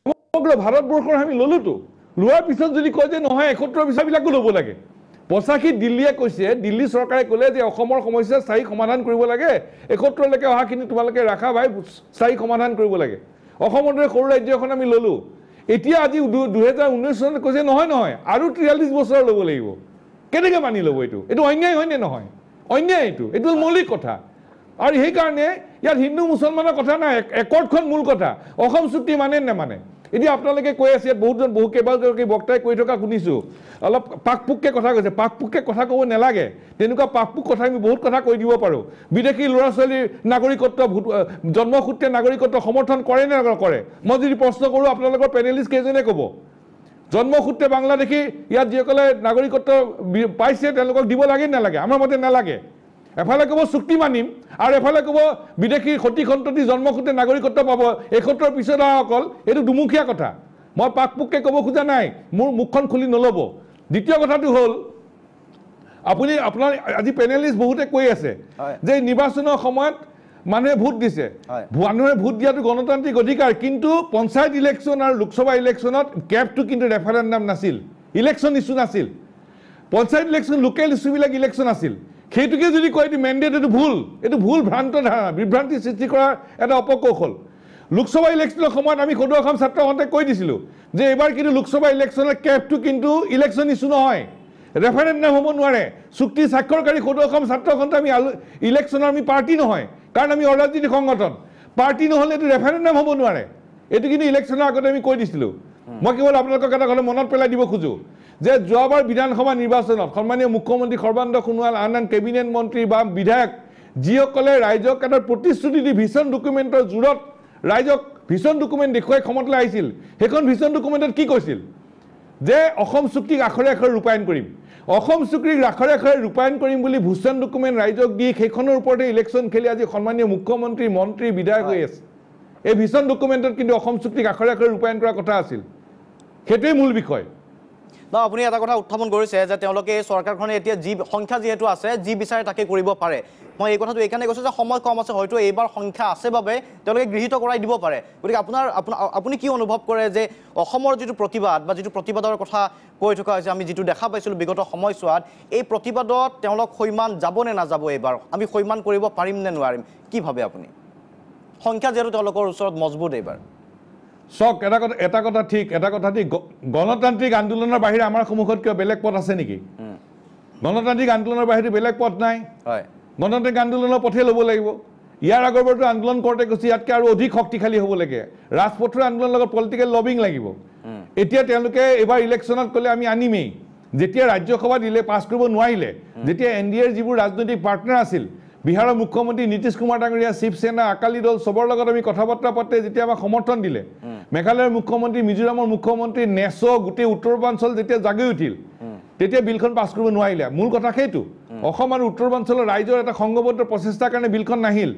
সমগ্ৰ ভাৰতবৰ্ষৰ আমি ল'লোতো লোৱাৰ পিছত যদি কয় যে নহয় 71 পিছাবিলাকো ল'ব লাগে 85 দিল্লীয়ে কৈছে দিল্লী চৰকাৰে ক'লে যে অসমৰ সমস্যা স্থায়ী সমাধান কৰিব লাগে 71 লৈকে অহাখিনি তোমালোকে ৰাখা ভাই স্থায়ী সমাধান কৰিব লাগে অসমৰ দৰে সৰু ৰাজ্য এখন আমি ল'লোঁ এতিয়া আজি 2019 চনত কৈছে নহয় আৰু 43 বছৰ ল'ব লাগিব কেনেকৈ মানি ল'ব এইটো অন্যায় হয়নে নহয় অন্যায় এইটো মৌলিক কথা আৰু সেইকাৰণে ইয়াত হিন্দু মুছলমানৰ কথা নাই একৰ্ডখন মূল কথা অসম চুক্তি মানে নেমানে এতিয়া আপোনালোকে কৈ আছে ইয়াত বহু কেইবাগৰাকী বক্তাই কৈ থকা শুনিছোঁ অলপ পাকপুককৈ কথা কৈছে পাকপুককৈ কথা ক'ব নালাগে তেনেকুৱা পাকপুক কথা আমি বহুত কথা কৈ দিব পাৰোঁ বিদেশী ল'ৰা ছোৱালীৰ নাগৰিকত্ব জন্মসূত্ৰে নাগৰিকত্ব সমৰ্থন কৰে নে নকৰে মই যদি প্ৰশ্ন কৰোঁ আপোনালোকৰ পেনেলিষ্ট কেইজনে ক'ব জন্মসূত্ৰে বাংলাদেশী ইয়াত যিসকলে নাগৰিকত্ব পাইছে তেওঁলোকক দিব লাগে নালাগে আমাৰ মতে নালাগে এফালে ক'ব চুক্তি মানিম আৰু এফালে ক'ব বিদেশী সতি সন্ততি জন্মসূত্ৰে নাগৰিকত্ব পাব 71 পিছত অকল এইটো দুমুখীয়া কথা মই পাকপুককৈ ক'ব খোজা নাই মোৰ মুখখন খুলি নল'ব দ্বিতীয় কথাটো হ'ল আপোনাৰ আজি পেনেলিষ্ট বহুতে কৈ আছে যে নিৰ্বাচনৰ সময়ত মানুহে ভোট দিছে মানুহে ভোট দিয়াটো গণতান্ত্ৰিক অধিকাৰ কিন্তু পঞ্চায়ত ইলেকশ্যন আৰু লোকসভা ইলেকশ্যনত কেবটো কিন্তু ৰেফাৰেণ্ডাম নাছিল ইলেকশ্যন ইছ্যু নাছিল পঞ্চায়ত ইলেকশ্যন লোকেল ইছ্যুবিলাক ইলেকশ্যন আছিল সেইটোকে যদি কয় এইটো মেণ্ডেট এইটো ভুল ভ্ৰান্ত ধাৰণা বিভ্ৰান্তি সৃষ্টি কৰাৰ এটা অপকৌশল লোকসভা ইলেকশ্যনৰ সময়ত আমি সদৌ অসম ছাত্ৰ সন্থাই কৈ দিছিলোঁ যে এইবাৰ কিন্তু লোকসভা ইলেকশ্যনৰ কেবটো কিন্তু ইলেকশ্যন ইছ্যু নহয় ৰেফাৰেণ্ডাম হ'ব নোৱাৰে চুক্তি স্বাক্ষৰকাৰী সদৌ অসম ছাত্ৰ সন্থা আমি ইলেকশ্যনৰ আমি পাৰ্টি নহয় কাৰণ আমি অৰাজনৈতিক সংগঠন পাৰ্টি নহ'লে এইটো ৰেফাৰেণ্ডাম হ'ব নোৱাৰে এইটো কিন্তু ইলেকশ্যনৰ আগতে আমি কৈ দিছিলোঁ মই কেৱল আপোনালোকক এটা কথা মনত পেলাই দিব খোজোঁ যে যোৱাবাৰ বিধানসভা নিৰ্বাচনত সন্মানীয় মুখ্যমন্ত্ৰী সৰ্বানন্দ সোণোৱাল আন কেবিনেট মন্ত্ৰী বা বিধায়ক যিসকলে ৰাইজক এটা প্ৰতিশ্ৰুতি দি ভিছন ডকুমেণ্টৰ জোৰত ৰাইজক ভিছন ডকুমেণ্ট দেখুৱাই ক্ষমতালৈ আহিছিল সেইখন ভিছন ডকুমেণ্টত কি কৈছিল যে অসম চুক্তিক আখৰে আখৰে ৰূপায়ণ কৰিম অসম চুক্তিক আখৰে আখৰে ৰূপায়ণ কৰিম বুলি ভিছন ডকুমেণ্ট ৰাইজক দি সেইখনৰ ওপৰতে ইলেকশ্যন খেলি আজি সন্মানীয় মুখ্যমন্ত্ৰী মন্ত্ৰী বিধায়ক হৈ আছে এই ভিছন ডকুমেণ্টত কিন্তু অসম চুক্তিক আখৰে আখৰে ৰূপায়ণ কৰাৰ কথা আছিল সেইটোৱেই মূল বিষয় আপুনি এটা কথা উত্থাপন কৰিছে যে তেওঁলোকে এই চৰকাৰখনে এতিয়া যি সংখ্যা যিহেতু আছে যি বিচাৰে তাকে কৰিব পাৰে মই এই কথাটো এইকাৰণে কৈছোঁ যে সময় কম আছে হয়তো এইবাৰ সংখ্যা আছে বাবে তেওঁলোকে গৃহীত কৰাই দিব পাৰে গতিকে আপুনি কি অনুভৱ কৰে যে অসমৰ যিটো প্ৰতিবাদ বা যিটো প্ৰতিবাদৰ কথা কৈ থকা হৈছে আমি যিটো দেখা পাইছিলোঁ বিগত সময়ছোৱাত এই প্ৰতিবাদত তেওঁলোক সৈমান যাব নে নাযাব এইবাৰ আমি সৈমান কৰিব পাৰিম নে নোৱাৰিম কি ভাবে আপুনি সংখ্যা যিহেতু তেওঁলোকৰ ওচৰত মজবুত এইবাৰ চাওক এটা কথা ঠিক গণতান্ত্ৰিক আন্দোলনৰ বাহিৰে আমাৰ সন্মুখত কিয় বেলেগ পথ আছে নেকি গণতান্ত্ৰিক আন্দোলনৰ বাহিৰে বেলেগ পথ নাই হয় গণতান্ত্ৰিক আন্দোলনৰ পথে ল'ব লাগিব ইয়াৰ আগৰবাৰতো আন্দোলন কৰোঁতে কৈছে ইয়াতকৈ আৰু অধিক শক্তিশালী হ'ব লাগে ৰাজপথৰ আন্দোলনৰ লগত পলিটিকেল লবিং লাগিব এতিয়া তেওঁলোকে এইবাৰ ইলেকশ্যনত ক'লে আমি আনিমেই যেতিয়া ৰাজ্যসভাত পাছ কৰিব নোৱাৰিলে যেতিয়া NDAৰ যিবোৰ ৰাজনৈতিক পাৰ্টনাৰ আছিল বিহাৰৰ মুখ্যমন্ত্ৰী নীতিশ কুমাৰ ডাঙৰীয়া শিৱসেনা আকালি দল চবৰ লগত আমি কথা বতৰা পাতে যেতিয়া আমাক সমৰ্থন দিলে মেঘালয়ৰ মুখ্যমন্ত্ৰী মিজোৰামৰ মুখ্যমন্ত্ৰী নেচো গোটেই উত্তৰ পূৰ্বাঞ্চল যেতিয়া জাগি উঠিল তেতিয়া বিলখন পাছ কৰিব নোৱাৰিলে মূল কথা সেইটো অসম আৰু উত্তৰ পূৰ্বাঞ্চলৰ ৰাইজৰ এটা সংঘবদ্ধ প্ৰচেষ্টাৰ কাৰণে বিলখন নাহিল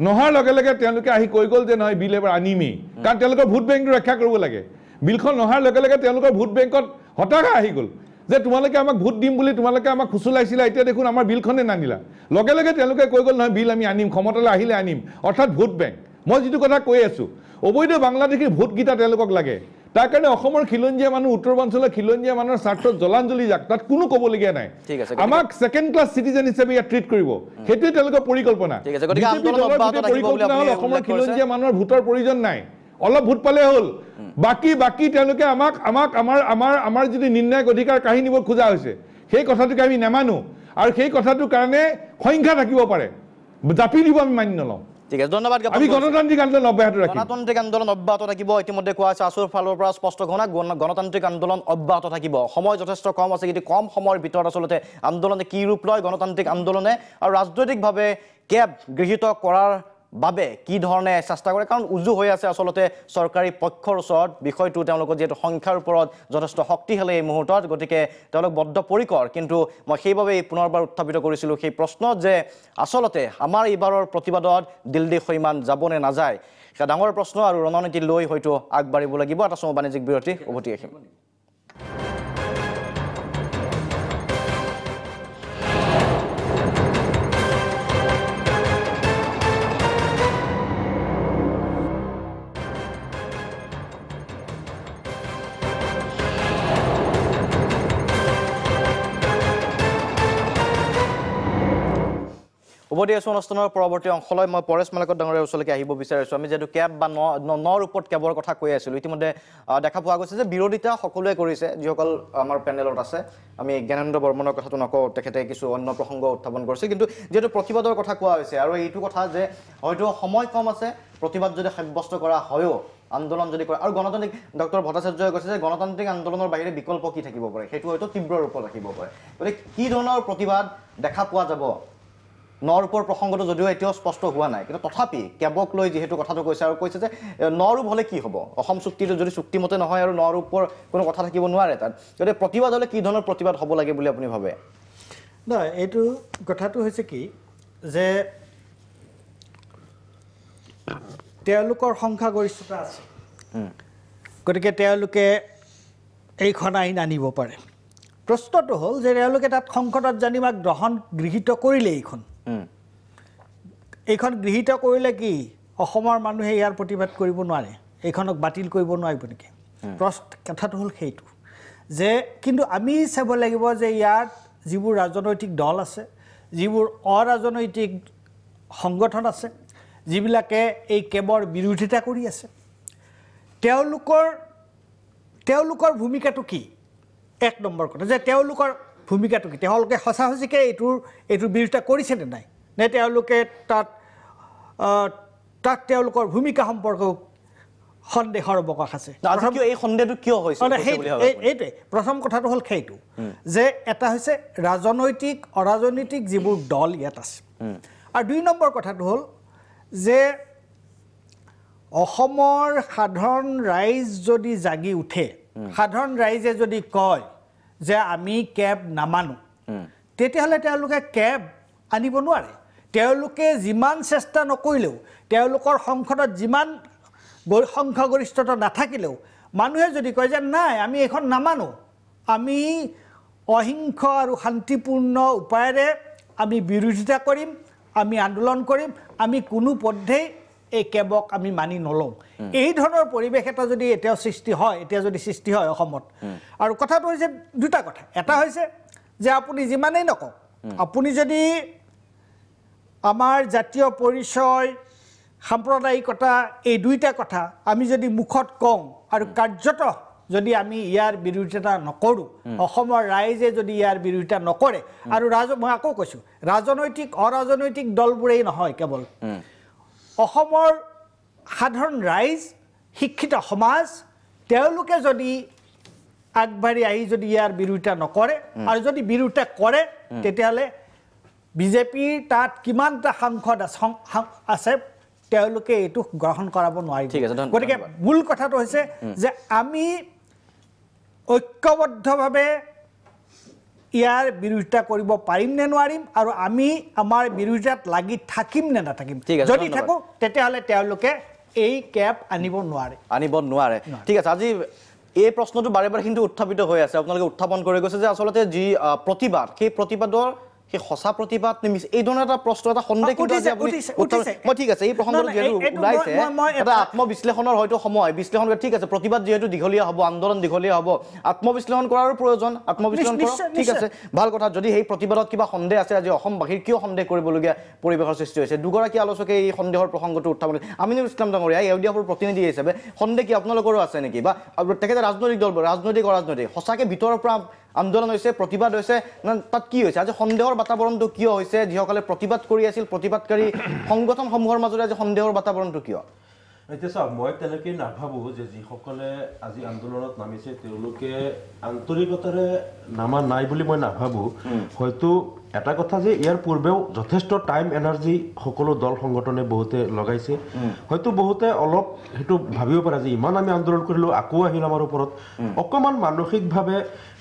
নহাৰ লগে লগে তেওঁলোকে আহি কৈ গ'ল যে নহয় বিল এবাৰ আনিমেই কাৰণ তেওঁলোকৰ ভোট বেংকটো ৰক্ষা কৰিব লাগে বিলখন নহাৰ লগে লগে তেওঁলোকৰ ভোট বেংকত হতাশা আহি গ'ল যে তোমালোকে আমাক ভোট দিম বুলি তোমালোকে আমাক খুচুলাইছিলা এতিয়া দেখোন আমাৰ বিলখনে নানিলা লগে লগে তেওঁলোকে কৈ গ'ল নহয় বিল আমি আনিম ক্ষমতালৈ আহিলে আনিম অৰ্থাৎ ভোট বেংক মই যিটো কথা কৈ আছোঁ অবৈধ বাংলাদেশীৰ ভোটকেইটা তেওঁলোকক লাগে তাৰ কাৰণে অসমৰ খিলঞ্জীয়া মানুহ উত্তৰ পূৰ্বাঞ্চলৰ খিলঞ্জীয়া মানুহৰ স্বাৰ্থত জলাঞ্জলি যাক তাত কোনো ক'বলগীয়া নাই আমাক ছেকেণ্ড ক্লাছ চিটিজেন হিচাপে ইয়াত ট্ৰিট কৰিব সেইটোৱে তেওঁলোকৰ পৰিকল্পনা অসমৰ খিলঞ্জীয়া মানুহৰ ভোটৰ প্ৰয়োজন নাই অলপ ভোট পালে হ'ল বাকী তেওঁলোকে আমাৰ যিটো নিৰ্ণায়ক অধিকাৰ কাঢ়ি নিব খোজা হৈছে সেই কথাটোকে আমি নেমানো আৰু সেই কথাটোৰ কাৰণে সংখ্যা থাকিব পাৰে জাপি দিব আমি মানি নলওঁ ঠিক আছে ধন্যবাদ আমি গণতান্ত্ৰিক আন্দোলন অব্যাহত ৰাখিম গণতান্ত্ৰিক আন্দোলন অব্যাহত থাকিব ইতিমধ্যে কোৱা আছে আছুৰ ফালৰ পৰা স্পষ্ট ঘোষণা গণতান্ত্ৰিক আন্দোলন অব্যাহত থাকিব সময় যথেষ্ট কম আছে কিন্তু কম সময়ৰ ভিতৰত আচলতে আন্দোলনে কি ৰূপ লয় গণতান্ত্ৰিক আন্দোলনে আৰু ৰাজনৈতিকভাৱে কেব গৃহীত কৰাৰ বাবে কি ধৰণে চেষ্টা কৰে কাৰণ উজু হৈ আছে আচলতে চৰকাৰী পক্ষৰ ওচৰত বিষয়টো তেওঁলোকৰ যিহেতু সংখ্যাৰ ওপৰত যথেষ্ট শক্তিশালী এই মুহূৰ্তত গতিকে তেওঁলোক বদ্ধপৰিকৰ কিন্তু মই সেইবাবে পুনৰবাৰ উত্থাপিত কৰিছিলোঁ সেই প্ৰশ্ন যে আচলতে আমাৰ এইবাৰৰ প্ৰতিবাদত দিল্লী সৈমান যাবনে নাযায় সেয়া ডাঙৰ প্ৰশ্ন আৰু ৰণনীতি লৈ হয়তো আগবাঢ়িব লাগিব এটা সময় বাণিজ্যিক বিৰতি উভতি আহিম উভতি আছো অনুষ্ঠানৰ পৰৱৰ্তী অংশলৈ মই পৰেশ মালিকত ডাঙৰীয়াৰ ওচৰলৈকে আহিব বিচাৰিছোঁ আমি যিহেতু কেব বা নৰ ওপৰত কেবৰ কথা কৈ আছিলোঁ ইতিমধ্যে দেখা পোৱা গৈছে যে বিৰোধিতা সকলোৱে কৰিছে যিসকল আমাৰ পেনেলত আছে আমি জ্ঞানেন্দ্ৰ বৰ্মনৰ কথাটো নকওঁ তেখেতে কিছু অন্য প্ৰসংগ উত্থাপন কৰিছে কিন্তু যিহেতু প্ৰতিবাদৰ কথা কোৱা হৈছে আৰু এইটো কথা যে হয়তো সময় কম আছে প্ৰতিবাদ যদি সাব্যস্ত কৰা হয়ও আন্দোলন যদি কৰে আৰু গণতান্ত্ৰিক ডক্টৰ ভট্টাচাৰ্যই কৈছে যে গণতান্ত্ৰিক আন্দোলনৰ বাহিৰে বিকল্প কি থাকিব পাৰে সেইটো হয়তো তীব্ৰ ৰূপত ৰাখিব পাৰে গতিকে কি ধৰণৰ প্ৰতিবাদ দেখা পোৱা যাব নৰ ওপৰ প্ৰসংগটো যদিও এতিয়াও স্পষ্ট হোৱা নাই কিন্তু তথাপি কেবক লৈ যিহেতু কথাটো কৈছে আৰু কৈছে যে নৰূপ হ'লে কি হ'ব অসম চুক্তিটো যদি চুক্তিমতে নহয় আৰু নৰ ওপৰ কোনো কথা থাকিব নোৱাৰে তাত গতিকে প্ৰতিবাদ হ'লে কি ধৰণৰ প্ৰতিবাদ হ'ব লাগে বুলি আপুনি ভাবে নহয় এইটো কথাটো হৈছে কি যে তেওঁলোকৰ সংখ্যাগৰিষ্ঠতা আছে গতিকে তেওঁলোকে এইখন আইন আনিব পাৰে প্ৰশ্নটো হ'ল যে তেওঁলোকে তাত সংসদত জানিবা গৃহীত কৰিলে এইখন গৃহীত কৰিলে কি অসমৰ মানুহে ইয়াৰ প্ৰতিবাদ কৰিব নোৱাৰে এইখনক বাতিল কৰিব নোৱাৰিব নেকি কথাটো হ'ল সেইটো যে কিন্তু আমি চাব লাগিব যে ইয়াত যিবোৰ ৰাজনৈতিক দল আছে যিবোৰ অৰাজনৈতিক সংগঠন আছে যিবিলাকে এই কেবৰ বিৰোধিতা কৰি আছে তেওঁলোকৰ ভূমিকাটো কি এক নম্বৰ কথা যে তেওঁলোকৰ ভূমিকাটো কি তেওঁলোকে সঁচা সঁচিকৈ এইটোৰ বিৰোধিতা কৰিছেনে নাই নে তেওঁলোকে তাত তেওঁলোকৰ ভূমিকা সম্পৰ্কেও সন্দেহৰ অৱকাশ আছে এই সন্দেহটো কিয় হৈছে এইটোৱে প্ৰথম কথাটো হ'ল সেইটো যে এটা হৈছে ৰাজনৈতিক অৰাজনৈতিক যিবোৰ দল ইয়াত আছে আৰু দুই নম্বৰ কথাটো হ'ল যে অসমৰ সাধাৰণ ৰাইজ যদি জাগি উঠে সাধাৰণ ৰাইজে যদি কয় যে আমি কেব নামানো তেতিয়াহ'লে তেওঁলোকে কেব আনিব নোৱাৰে তেওঁলোকে যিমান চেষ্টা নকৰিলেও তেওঁলোকৰ সংসদত যিমান সংখ্যাগৰিষ্ঠতা নাথাকিলেও মানুহে যদি কয় যে নাই আমি এইখন নামানো আমি অহিংস আৰু শান্তিপূৰ্ণ উপায়েৰে আমি বিৰোধিতা কৰিম আমি আন্দোলন কৰিম আমি কোনো পধ্যেই এই কেবক আমি মানি নলওঁ এই ধৰণৰ পৰিৱেশ এটা যদি এতিয়া সৃষ্টি হয় অসমত আৰু কথাটো হৈছে দুটা কথা এটা হৈছে যে আপুনি যিমানেই নকওক আপুনি যদি আমাৰ জাতীয় পৰিচয় সাম্প্ৰদায়িকতা এই দুইটা কথা আমি যদি মুখত কওঁ আৰু কাৰ্যত যদি আমি ইয়াৰ বিৰোধিতা নকৰোঁ অসমৰ ৰাইজে যদি ইয়াৰ বিৰোধিতা নকৰে আৰু মই আকৌ কৈছোঁ ৰাজনৈতিক অৰাজনৈতিক দলবোৰেই নহয় কেৱল অসমৰ সাধাৰণ ৰাইজ শিক্ষিত সমাজ তেওঁলোকে যদি আগবাঢ়ি আহি যদি ইয়াৰ বিৰোধিতা নকৰে আৰু যদি বিৰোধিতা কৰে তেতিয়াহ'লে বিজেপিৰ তাত কিমানটা সাংসদ আছে তেওঁলোকে এইটো গ্ৰহণ কৰাব নোৱাৰিব গতিকে মূল কথাটো হৈছে যে আমি ঐক্যবদ্ধভাৱে ইয়াৰ বিৰোধিতা কৰিব পাৰিম নে নোৱাৰিম আৰু আমি আমাৰ বিৰোধিতাত লাগি থাকিম নে নাথাকিম যদি থাকোঁ তেতিয়াহ'লে তেওঁলোকে এই কেব আনিব নোৱাৰে ঠিক আছে আজি এই প্ৰশ্নটো বাৰে বাৰে কিন্তু উত্থাপিত হৈ আছে আপোনালোকে উত্থাপন কৰি গৈছে যে আচলতে যি প্ৰতিবাদ সেই প্ৰতিবাদৰ সেই সঁচা প্ৰতিবাদ নিমিছে এই ধৰণৰ এটা প্ৰশ্ন এটা সন্দেহ কিন্তু আজি আপুনি মই ঠিক আছে এই প্ৰসংগটো যিহেতু ওলাইছে এটা আত্মবিশ্লেষণৰ হয়তো সময় বিশ্লেষণ ঠিক আছে প্ৰতিবাদ যিহেতু দীঘলীয়া হ'ব আন্দোলন দীঘলীয়া হ'ব আত্মবিশ্লেষণ কৰাৰো প্ৰয়োজন আত্মবিশ্লেষণ কৰক ঠিক আছে ভাল কথা যদি সেই প্ৰতিবাদত কিবা সন্দেহ আছে আজি অসমবাসীৰ কিয় সন্দেহ কৰিবলগীয়া পৰিৱেশৰ সৃষ্টি হৈছে দুগৰাকী আলোচকে এই সন্দেহৰ প্ৰসংগটো উত্থাপন আমিনুল ইছলাম ডাঙৰীয়া ইউডিএফৰ প্ৰতিনিধি হিচাপে সন্দেহ কি আপোনালোকৰো আছে নেকি বা তেখেতে ৰাজনৈতিক দলবোৰ ৰাজনৈতিক অৰাজনৈতিক সঁচাকৈ ভিতৰৰ পৰা আন্দোলন হৈছে প্ৰতিবাদ হৈছে না তাত কি হৈছে আজি সন্দেহৰ বাতাবৰণটো কিয় হৈছে যিসকলে প্ৰতিবাদ কৰি আছিল প্ৰতিবাদকাৰী সংগঠনসমূহৰ মাজত আজি সন্দেহৰ বাতাবৰণটো কিয় এতিয়া চাওক মই তেনেকৈ নাভাবোঁ যে যিসকলে আজি আন্দোলনত নামিছে তেওঁলোকে আন্তৰিকতাৰে নামা নাই বুলি মই নাভাবোঁ হয়তো এটা কথা যে ইয়াৰ পূৰ্বেও যথেষ্ট টাইম এনাৰ্জি সকলো দল সংগঠনে বহুতে লগাইছে হয়তো বহুতে অলপ সেইটো ভাবিব পাৰে যে ইমান আমি আন্দোলন কৰিলোঁ আকৌ আহিল আমাৰ ওপৰত অকণমান মানসিকভাৱে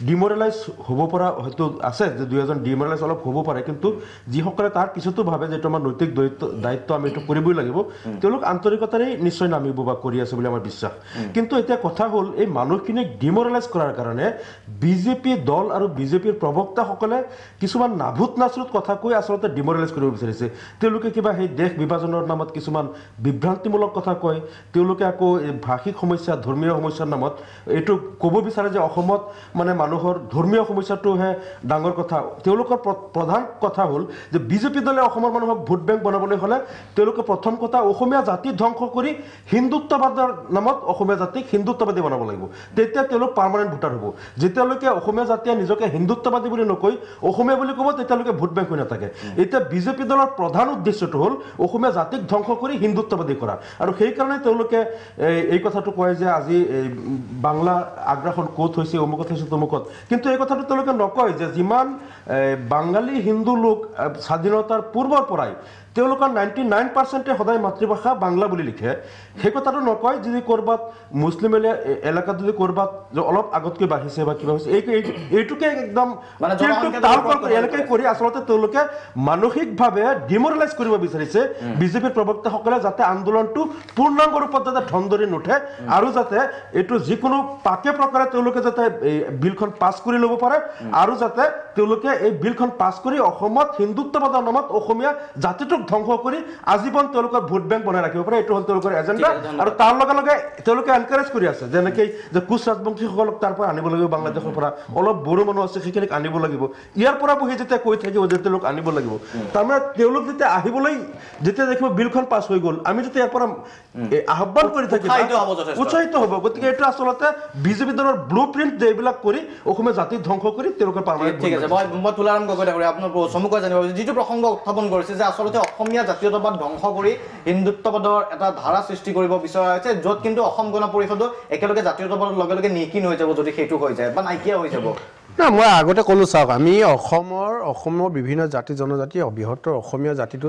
ডিমৰেলাইজ হ'ব পৰা হয়তো আছে যে দুই এজন ডিমৰেলাইজ অলপ হ'ব পাৰে কিন্তু যিসকলে তাৰ পিছতো ভাবে যে এইটো আমাৰ নৈতিক দায়িত্ব আমি এইটো কৰিবই লাগিব তেওঁলোক আন্তৰিকতাৰেই নিশ্চয় নামিব বা কৰি আছে বুলি আমাৰ বিশ্বাস কিন্তু এতিয়া কথা হ'ল এই মানুহখিনিক ডিমৰেলাইজ কৰাৰ কাৰণে বিজেপি দল আৰু বিজেপিৰ প্ৰবক্তাসকলে কিছুমান ভূত নাচৰুত কথা কৈ আচলতে ডিমৰেলাইজ কৰিব বিচাৰিছে তেওঁলোকে কিবা সেই দেশ বিভাজনৰ নামত কিছুমান বিভ্ৰান্তিমূলক কথা কয় তেওঁলোকে আকৌ ভাষিক সমস্যা ধৰ্মীয় সমস্যাৰ নামত এইটো ক'ব বিচাৰে যে অসমত মানে মানুহৰ ধৰ্মীয় সমস্যাটোহে ডাঙৰ কথা তেওঁলোকৰ প্ৰধান কথা হ'ল যে বিজেপি দলে অসমৰ মানুহক ভোট বেংক বনাবলৈ হ'লে তেওঁলোকে প্ৰথম কথা অসমীয়া জাতি ধ্বংস কৰি হিন্দুত্ববাদৰ নামত অসমীয়া জাতিক হিন্দুত্ববাদী বনাব লাগিব তেতিয়া তেওঁলোক পাৰ্মানেণ্ট ভোটাৰ হ'ব যেতিয়ালৈকে অসমীয়া জাতিয়ে নিজকে হিন্দুত্ববাদী বুলি নকৈ অসমীয়া বুলি ক'ব তেতিয়ালৈকে ভোট বেংক হৈ নাথাকে এতিয়া বিজেপি দলৰ প্ৰধান উদ্দেশ্যটো হ'ল অসমীয়া জাতিক ধ্বংস কৰি হিন্দুত্ববাদী কৰা আৰু সেইকাৰণে তেওঁলোকে এই কথাটো কয় যে আজি বাংলা আগ্ৰাসন ক'ত হৈছে অমুকত হৈছে তমুকত কিন্তু এই কথাটো তেওঁলোকে নকয় যে যিমান বাঙালী হিন্দু লোক স্বাধীনতাৰ পূৰ্বৰ পৰাই তেওঁলোকৰ 99% সদায় মাতৃভাষা বাংলা বুলি লিখে সেই কথাটো নকয় যদি ক'ৰবাত মুছলিম এলেকাত যদি ক'ৰবাত অলপ আগতকৈ বাঢ়িছে বা কিবা হৈছে এইটোকে একদম এনেকৈ কৰি আচলতে তেওঁলোকে মানসিকভাৱে ডিমৰেলাইজ কৰিব বিচাৰিছে বিজেপিৰ প্ৰবক্তাসকলে যাতে আন্দোলনটো পূৰ্ণাংগ ৰূপত যাতে ঠন ধৰি নুঠে আৰু যাতে এইটো যিকোনো পাকে প্ৰকাৰে তেওঁলোকে যাতে এই বিলখন পাছ কৰি ল'ব পাৰে আৰু যাতে তেওঁলোকে এই বিলখন পাছ কৰি অসমত হিন্দুত্ববাদৰ নামত অসমীয়া জাতিটোক ধ্বংস কৰি আজীৱন তেওঁলোকৰ ভোট বেংক বনাই ৰাখিব পাৰে এইটো হ'ল তেওঁলোকৰ এজেণ্ডা আৰু তাৰ লগে লগে তেওঁলোকে এনকাৰেজ কৰি আছে যেনেকৈ যে কোচ ৰাজবংশীসকলক তাৰ পৰা আনিব লাগিব বাংলাদেশৰ পৰা অলপ বড়ো মানুহ আছে সেইখিনিক আনিব লাগিব ইয়াৰ পৰা বহি যেতিয়া কৈ থাকিব যে তেওঁলোক আনিব লাগিব তাৰমানে তেওঁলোক যেতিয়া আহিবলৈ যেতিয়া দেখিব বিলখন পাছ হৈ গ'ল আমি যেতিয়া ইয়াৰ পৰা আহ্বান কৰি থাকিম উৎসাহিত হ'ব গতিকে এইটো আচলতে বিজেপি দলৰ ব্লু প্ৰিণ্ট যে এইবিলাক কৰি অসমীয়া জাতি ধ্বংস কৰি তেওঁলোকৰ পাৰ্মানেণ্ট ঠিক আছে মই তুলাৰাম গগৈ ডাঙৰীয়া আপোনাৰ চমুকৈ জানিব যিটো প্ৰসংগ উত্থাপন কৰিছে যে আচলতে অসমীয়া জাতীয়তাবাদ ধ্বংস কৰি হিন্দুত্ববাদৰ এটা ধাৰা সৃষ্টি কৰিব বিচৰা হৈছে য'ত কিন্তু অসম গণ পৰিষদো একেলগে জাতীয়তাবাদৰ লগে লগে নিকিন হৈ যাব যদি সেইটো হৈ যায় বা নাইকিয়া হৈ যাব না মই আগতে ক'লোঁ চাওক আমি অসমৰ বিভিন্ন জাতি জনজাতি বৃহত্তৰ অসমীয়া জাতিটো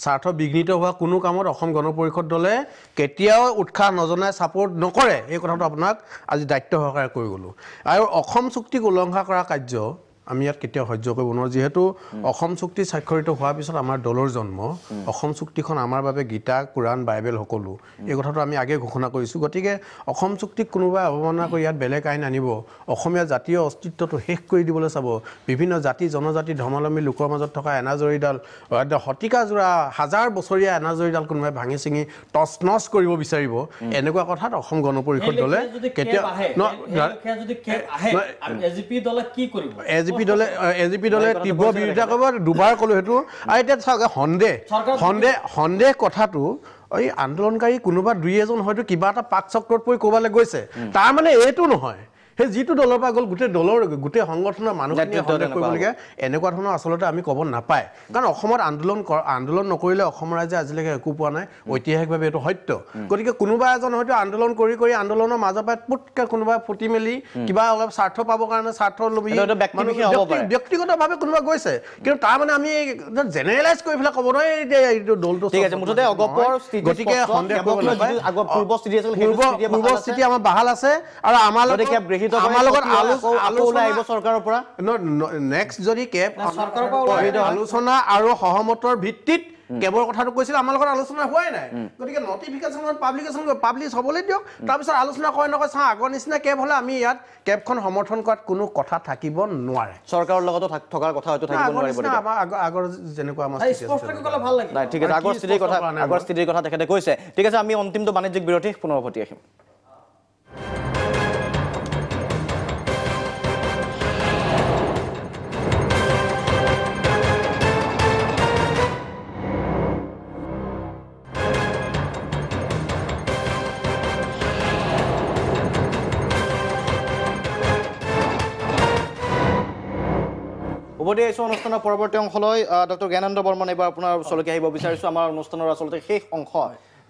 স্বাৰ্থ বিঘ্নিত হোৱা কোনো কামত অসম গণ পৰিষদ দলে কেতিয়াও উৎসাহ নজনাই ছাপোৰ্ট নকৰে এই কথাটো আপোনাক আজি দায়িত্ব সহকাৰে কৈ গ'লোঁ আৰু অসম চুক্তিক উলংঘা কৰা কাৰ্য আমি ইয়াত কেতিয়াও সহ্য কৰিব নোৱাৰোঁ যিহেতু অসম চুক্তি স্বাক্ষৰিত হোৱাৰ পিছত আমাৰ দলৰ জন্ম অসম চুক্তিখন আমাৰ বাবে গীতা কোৰাণ বাইবেল সকলো এই কথাটো আমি আগে ঘোষণা কৰিছোঁ গতিকে অসম চুক্তিক কোনোবাই অৱমাননা কৰি ইয়াত বেলেগ আইন আনিব অসমীয়া জাতীয় অস্তিত্বটো শেষ কৰি দিবলৈ চাব বিভিন্ন জাতি জনজাতি ধৰ্মাৱলম্বী লোকৰ মাজত থকা এনাজৰীডাল শতিকাজোৰা হাজাৰ বছৰীয়া এনাজৰীডাল কোনোবাই ভাঙি চিঙি টচ নচ কৰিব বিচাৰিব এনেকুৱা কথাত অসম গণ পৰিষদ দলে কেতিয়াও এজিপি দলে কি কৰিব এজিপি দলে তীব্ৰ বিৰোধিতা কৰিব দুবাৰ ক'লো সেইটো আৰু এতিয়া চাওক সন্দেহ কথাটো এই আন্দোলনকাৰী কোনোবা দুই এজন হয়তো কিবা এটা পাক চক্ৰত পৰি ক'ৰবালৈ গৈছে তাৰ মানে এইটো নহয় সেই যিটো দলৰ পৰা গ'ল গোটেই সংগঠনৰ মানুহখিনিয়ে সন্দেহ কৰিবলগীয়া এনেকুৱা ধৰণৰ আচলতে আমি ক'ব নাপায় কাৰণ অসমত আন্দোলন নকৰিলে অসম ৰাইজে আজিলৈকে একো পোৱা নাই ঐতিহাসিকভাৱে এইটো সত্য গতিকে কোনোবা এজন হয়তো আন্দোলন কৰি আন্দোলনৰ মাজৰ পৰা পুটকৈ কোনোবা ফুটি মেলি কিবা অলপ স্বাৰ্থ পাবৰ কাৰণে স্বাৰ্থ লবি ব্যক্তিগতভাৱে কোনোবা গৈছে কিন্তু তাৰ মানে আমি জেনেৰেলাইজ কৰি পেলাই ক'ব নোৱাৰি যে এইটো দলটো ঠিক আছে মুঠতে অগপৰ গতিকে সন্দেহ কৰিব নাপায় পূৰ্ব স্থিতি আছিল পূৰ্ব স্থিতি আমাৰ বাহাল আছে আৰু আমাৰ লগত চৰকাৰৰ পৰা নেক্সট যদি কেব আলোচনা আৰু সহমতৰ ভিত্তিত কেবৰ কথাটো কৈছিল আমাৰ লগত আলোচনা হোৱাই নাই গতিকে নটিফিকেশ্যনত পাব্লিছ হ'বলৈ দিয়ক তাৰপিছত আলোচনা কৰে নকয় চাওঁ আগৰ নিচিনা কেব হ'লে আমি ইয়াত কেবখন সমৰ্থন কৰাত কোনো কথা থাকিব নোৱাৰে চৰকাৰৰ লগতো থকাৰ কথা হয়তো থাকিব নোৱাৰিব আগৰ যেনেকুৱা আমাৰ ঠিক আছে আগৰ স্থিতিৰ কথা তেখেতে কৈছে ঠিক আছে আমি অন্তিমটো বাণিজ্যিক বিৰতি পুনৰ উভতি আহিম উভতি আহিছোঁ অনুষ্ঠানৰ পৰৱৰ্তী অংশলৈ ডক্টৰ জ্ঞানেন্দ্ৰ বৰ্মন এইবাৰ আপোনাৰ ওচৰলৈকে আহিব বিচাৰিছোঁ আমাৰ অনুষ্ঠানৰ আচলতে শেষ অংশ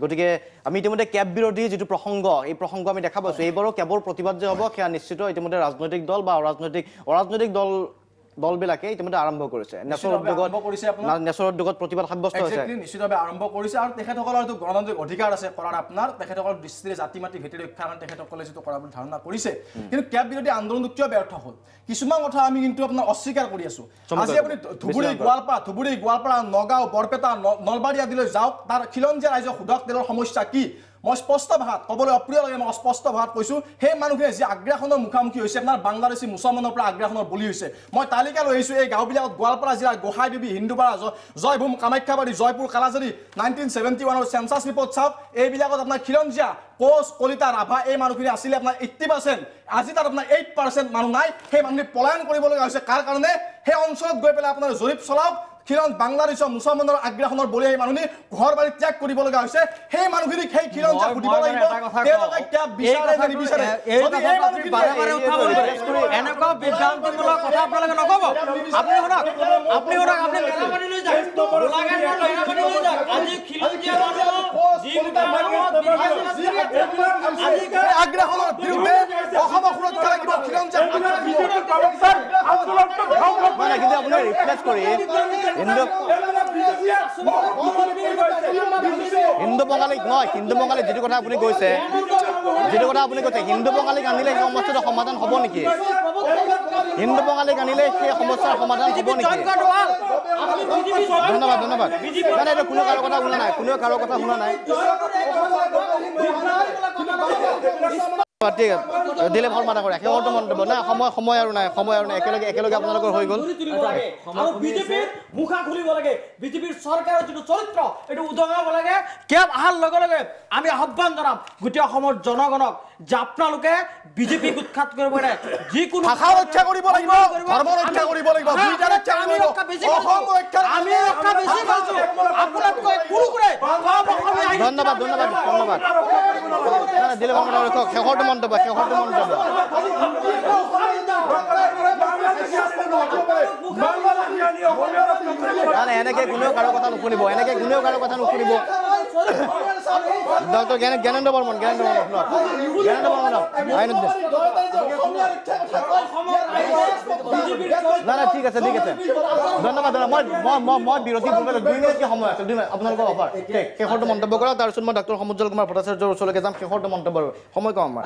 গতিকে আমি ইতিমধ্যে কেব বিৰোধী যিটো প্ৰসংগ এই প্ৰসংগ আমি দেখা পাইছোঁ এইবাৰো কেবৰ প্ৰতিবাদ যে হ'ব সেয়া নিশ্চিত ইতিমধ্যে ৰাজনৈতিক দল বা অৰাজনৈতিক দলবিলাকে ইতিমধ্যে আৰম্ভ কৰিছে নেচৰ উদ্যোগত প্ৰতিবাদ সাব্যস্ত হৈছে নিশ্চিতভাৱে আৰম্ভ কৰিছে আৰু তেখেতসকলৰ যিটো গণতান্ত্ৰিক অধিকাৰ আছে কৰাৰ আপোনাৰ তেখেতসকলৰ দৃষ্টিৰে জাতি মাতি ভেটি ৰক্ষা কাৰণে তেখেতসকলে যিটো কৰা বুলি ধাৰণা কৰিছে কিন্তু কেব বিৰোধী আন্দোলনটো কিয় ব্যৰ্থ হ'ল কিছুমান কথা আমি কিন্তু আপোনাৰ অস্বীকাৰ কৰি আছো আজি আপুনি ধুবুৰী গোৱালপাৰা নগাঁও বৰপেটা নলবাৰী আদিলৈ যাওক তাৰ খিলঞ্জীয়া ৰাইজৰ সুদক তেলৰ সমস্যা কি মই স্পষ্ট ভাষাত ক'বলৈ অপ্ৰিয় লাগে মই স্পষ্ট ভাষাত কৈছোঁ সেই মানুহখিনিয়ে যি আগ্ৰাসনৰ মুখামুখি হৈছে আপোনাৰ বাংলাদেশী মুছলমানৰ পৰা আগ্ৰাসনৰ বলি হৈছে মই তালিকা লৈ আহিছোঁ এই গাঁওবিলাকত গোৱালপাৰা জিলাৰ গোহাইদেৱী হিন্দুপাৰা জয়ভূম কামাখ্যাবাৰী জয়পুৰ কালাজাৰী 1971 চেঞ্চাছ ৰিপৰ্ট চাওক এইবিলাকত আপোনাৰ খিলঞ্জীয়া কোচ কলিতা ৰাভা এই মানুহখিনি আছিলে আপোনাৰ 80% আজি তাত আপোনাৰ 8% মানুহ নাই সেই মানুহখিনি পলায়ন কৰিবলগীয়া হৈছে কাৰ কাৰণে সেই অঞ্চলত গৈ পেলাই আপোনাৰ জৰীপ চলাওক খিলঞ্জ বাংলাদেশৰ মুছলমানৰ আগ্ৰাসনৰ বলি এই মানুহখিনি ঘৰ বাৰী ত্যাগ কৰিবলগীয়া হৈছে সেই মানুহখিনিক সেই খিলঞ্জা সুধিব লাগিব তেওঁলোকে কিয় বিচাৰে নে নিবিচাৰে যদি এই মানুহখিনি এনেকুৱা বিভ্ৰান্তিমূলক কথা আপোনালোকে নক'ব আপুনি শুনক আপুনি মেলামাৰী লৈ যাওক আজি খিলঞ্জীয়া আগ্ৰাসনৰ বিৰুদ্ধে অসমৰ সুৰক্ষা লাগিব খিলঞ্জা কিন্তু আপোনাৰ ৰিপ্লেচ কৰি হিন্দু বঙালীক নহয় হিন্দু বঙালীক যিটো কথা আপুনি কৈছে হিন্দু বঙালীক আনিলে সেই সমস্যাটো সমাধান হ'ব নেকি হিন্দু বঙালীক আনিলে সেই সমস্যাৰ সমাধান হ'ব নেকি ধন্যবাদ মানে এইটো কোনো কাৰো কথা শুনা নাই ঠিক আছে দিলে ভাল মাতা কৰে শেষৰটো মন্তব্য নাই সময় আৰু নাই একেলগে আপোনালোকৰ হৈ গ'ল আৰু বিজেপিৰ মুখা খুলিব লাগে বিজেপিৰ চৰকাৰৰ যিটো চৰিত্ৰ এইটো উদঙাব লাগে কেব অহাৰ লগে লগে আমি আহ্বান জনাম গোটেই অসমৰ জনগণক যে আপোনালোকে বিজেপিক উৎখাত কৰিব পাৰে যিকোনো ভাষা ৰক্ষা কৰিব লাগিব ধৰ্ম ৰক্ষা কৰিব লাগিব আমি ৰক্ষা বেছি কৰিছো আপোনালোকে কুকুৰে ধন্যবাদ দিলে ভাল মাতা ৰখক শেষৰটো মন্তব্য এনেকে কোনেও কাৰো কথা নুশুনিব ডক্টৰ জ্ঞানেন্দ্ৰ বৰ্মন ঠিক আছে ধন্যবাদ মই বিৰতি পূৰ্বে 2 মিনিট সময় আছে আপোনালোকৰ অফাৰ শেষৰটো মন্তব্য কৰক তাৰপিছত মই ডক্টৰ সমুজ্জ্বল কুমাৰ ভট্টাচাৰ্যৰ ওচৰলৈকে যাম শেষৰটো মন্তব্য সময় কম আমাৰ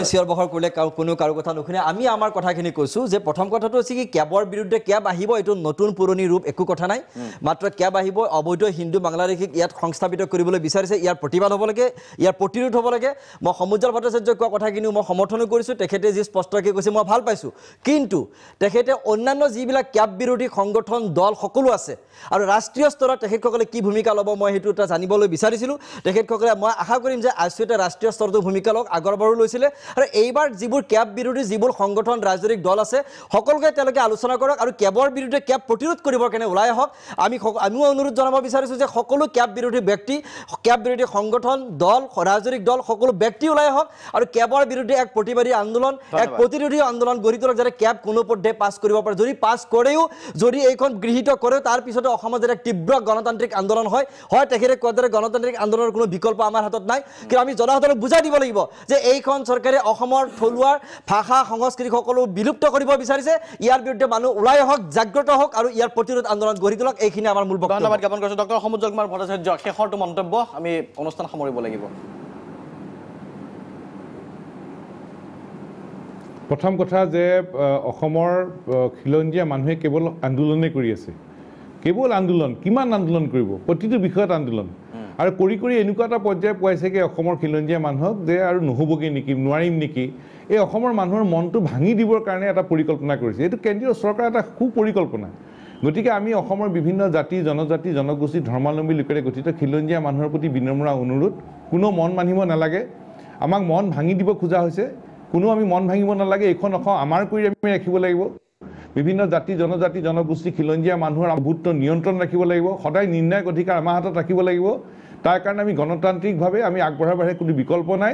চিঞৰ বাখৰ কৰিলে কোনো কাৰো কথা নুশুনে আমি আমাৰ কথাখিনি কৈছোঁ যে প্ৰথম কথাটো হৈছে কি কেবৰ বিৰুদ্ধে কেব আহিব এইটো নতুন পুৰণি ৰূপ একো কথা নাই মাত্ৰ কেব আহিব অবৈধ হিন্দু বাংলাদেশীক ইয়াত সংস্থাপিত কৰিবলৈ বিচাৰিছে ইয়াৰ প্ৰতিবাদ হ'ব লাগে ইয়াৰ প্ৰতিৰোধ হ'ব লাগে মই সমুজ্জ্বল ভট্টাচাৰ্যই কোৱা কথাখিনি মই সমৰ্থনো কৰিছোঁ তেখেতে যি স্পষ্টকৈ কৈছে মই ভাল পাইছোঁ কিন্তু তেখেতে অন্যান্য যিবিলাক ক্যাব বিৰোধী সংগঠন দল সকলো আছে আৰু ৰাষ্ট্ৰীয় স্তৰত তেখেতসকলে কি ভূমিকা ল'ব মই সেইটো এটা জানিবলৈ বিচাৰিছিলোঁ তেখেতসকলে মই আশা কৰিম যে আইচিউতে ৰাষ্ট্ৰীয় স্তৰতো ভূমিকা লওক আগৰবাৰো লৈছিলে আৰু এইবাৰ যিবোৰ ক্যাব বিৰোধী যিবোৰ সংগঠন ৰাজনৈতিক দল আছে সকলোকে তেওঁলোকে আলোচনা কৰক আৰু ক্যাবৰ বিৰুদ্ধে ক্যাব প্ৰতিৰোধ কৰিবৰ কাৰণে ওলাই আহক আমিও অনুৰোধ জনাব বিচাৰিছোঁ যে সকলো ক্যাব বিৰোধী ব্যক্তি ক্যাব বিৰোধী সংগঠন দল ৰাজনৈতিক দল সকলো ব্যক্তি ওলাই আহক আৰু ক্যাবৰ বিৰুদ্ধে এক প্ৰতিবাদী আন্দোলন এক প্ৰতিৰোধী আন্দোলন গঢ়ি তোলক যাতে ক্যাব কোনো পধ্যে পাছ কৰিব পাৰে যদি পাছ কৰেও যদি এইখন গৃহীত কৰেও তাৰ পিছতে অসমত যে এক তীব্ৰ গণতান্ত্ৰিক আন্দোলন হয় তেখেতে কোৱাৰ দৰে গণতান্ত্ৰিক আন্দোলনৰ কোনো বিকল্প আমাৰ হাতত নাই কিন্তু আমি জনসাধাৰণক বুজাই দিব লাগিব যে এইখন চৰকাৰে অসমৰ থলুৱা ভাষা সংস্কৃতি সকলো বিলুপ্ত কৰিব বিচাৰিছে ইয়াৰ বিৰুদ্ধে মানুহ ওলাই আহক জাগ্ৰত হওক আৰু ইয়াৰ প্ৰতিৰোধ আন্দোলন গঢ়ি তোলক এইখিনি আমাৰ মূল বক্তব্য ধন্যবাদ জ্ঞাপন কৰিছোঁ ডক্টৰ সমুজ্জ্বল কুমাৰ ভট্টাচাৰ্য শেষৰটো মন্তব্য আমি অনুষ্ঠান সামৰিব লাগিব প্ৰথম কথা যে অসমৰ খিলঞ্জীয়া মানুহে কেৱল আন্দোলনেই কৰি আছে কেৱল আন্দোলন কিমান আন্দোলন কৰিব প্ৰতিটো বিষয়ত আন্দোলন আৰু কৰি এনেকুৱা এটা পৰ্যায় পোৱাইছেগৈ অসমৰ খিলঞ্জীয়া মানুহক যে আৰু নহ'বগৈ নেকি নোৱাৰিম নেকি এই অসমৰ মানুহৰ মনটো ভাঙি দিবৰ কাৰণে এটা পৰিকল্পনা কৰিছে এইটো কেন্দ্ৰীয় চৰকাৰৰ এটা সুপৰিকল্পনা গতিকে আমি অসমৰ বিভিন্ন জাতি জনজাতি জনগোষ্ঠী ধৰ্মাৱলম্বী লোকেৰে গঠিত খিলঞ্জীয়া মানুহৰ প্ৰতি বিনম্ৰ অনুৰোধ কোনো মন মানিব নালাগে আমাক মন ভাঙি দিব খোজা হৈছে কোনো আমি মন ভাঙিব নালাগে এইখন অসম আমাৰ কৰি আমি ৰাখিব লাগিব বিভিন্ন জাতি জনজাতি জনগোষ্ঠী খিলঞ্জীয়া মানুহৰ ভোটটো নিয়ন্ত্ৰণ ৰাখিব লাগিব সদায় নিৰ্ণায়ক অধিকাৰ আমাৰ হাতত ৰাখিব লাগিব তাৰ কাৰণে আমি গণতান্ত্ৰিকভাৱে আমি আগবঢ়াৰ বাহিৰে কোনো বিকল্প নাই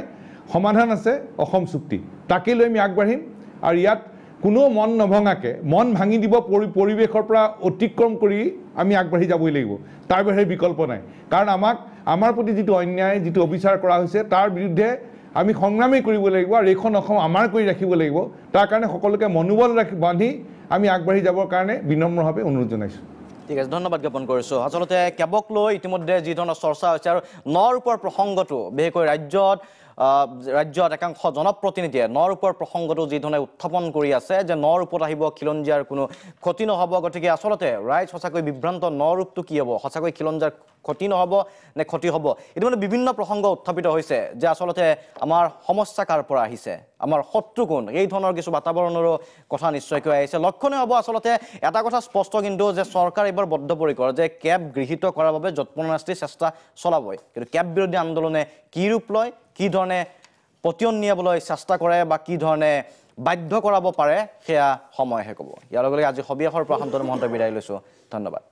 সমাধান আছে অসম চুক্তি তাকে লৈ আমি আগবাঢ়িম আৰু ইয়াত কোনো মন নভঙাকৈ মন ভাঙি দিব পৰিৱেশৰ পৰা অতিক্ৰম কৰি আমি আগবাঢ়ি যাবই লাগিব তাৰ বাহিৰে বিকল্প নাই কাৰণ আমাৰ প্ৰতি যিটো অন্যায় যিটো অবিচাৰ কৰা হৈছে তাৰ বিৰুদ্ধে আমি সংগ্ৰামেই কৰিব লাগিব আৰু এইখন অসম আমাৰ কৰি ৰাখিব লাগিব তাৰ কাৰণে সকলোকে মনোবল বান্ধি আমি আগবাঢ়ি যাবৰ কাৰণে বিনম্ৰভাৱে অনুৰোধ জনাইছোঁ ঠিক আছে ধন্যবাদ জ্ঞাপন কৰিছোঁ আচলতে কেবক লৈ ইতিমধ্যে যি ধৰণৰ চৰ্চা হৈছে আৰু নৰ ওপৰ প্ৰসংগটো বিশেষকৈ ৰাজ্যত একাংশ জনপ্ৰতিনিধিয়ে নৰ ওপৰ প্ৰসংগটো যি ধৰণে উত্থাপন কৰি আছে যে নৰ ওপৰত আহিব খিলঞ্জীয়াৰ কোনো ক্ষতি নহ'ব গতিকে আচলতে ৰাইজ সঁচাকৈ বিভ্ৰান্ত নৰ ৰূপটো কি হ'ব সঁচাকৈ খিলঞ্জীয়াৰ ক্ষতি নহ'ব নে ক্ষতি হ'ব এইটো মানে বিভিন্ন প্ৰসংগ উত্থাপিত হৈছে যে আচলতে আমাৰ সমস্যা কাৰ পৰা আহিছে আমাৰ শত্ৰু কোন এই ধৰণৰ কিছু বাতাবৰণৰো কথা নিশ্চয়কৈ আহিছে লক্ষণীয় হ'ব আচলতে এটা কথা স্পষ্ট কিন্তু যে চৰকাৰ এইবাৰ বদ্ধপৰিকৰ যে কেব গৃহীত কৰাৰ বাবে যৎপৰোনাস্তি চেষ্টা চলাবই কিন্তু কেব বিৰোধী আন্দোলনে কি ৰূপ লয় কি ধৰণে পতিয়ন নিয়াবলৈ চেষ্টা কৰে বা কি ধৰণে বাধ্য কৰাব পাৰে সেয়া সময়হে ক'ব ইয়াৰ লগে লগে আজি সবিয়াসৰ পৰা শান্তনু মহন্ত বিদায় লৈছোঁ ধন্যবাদ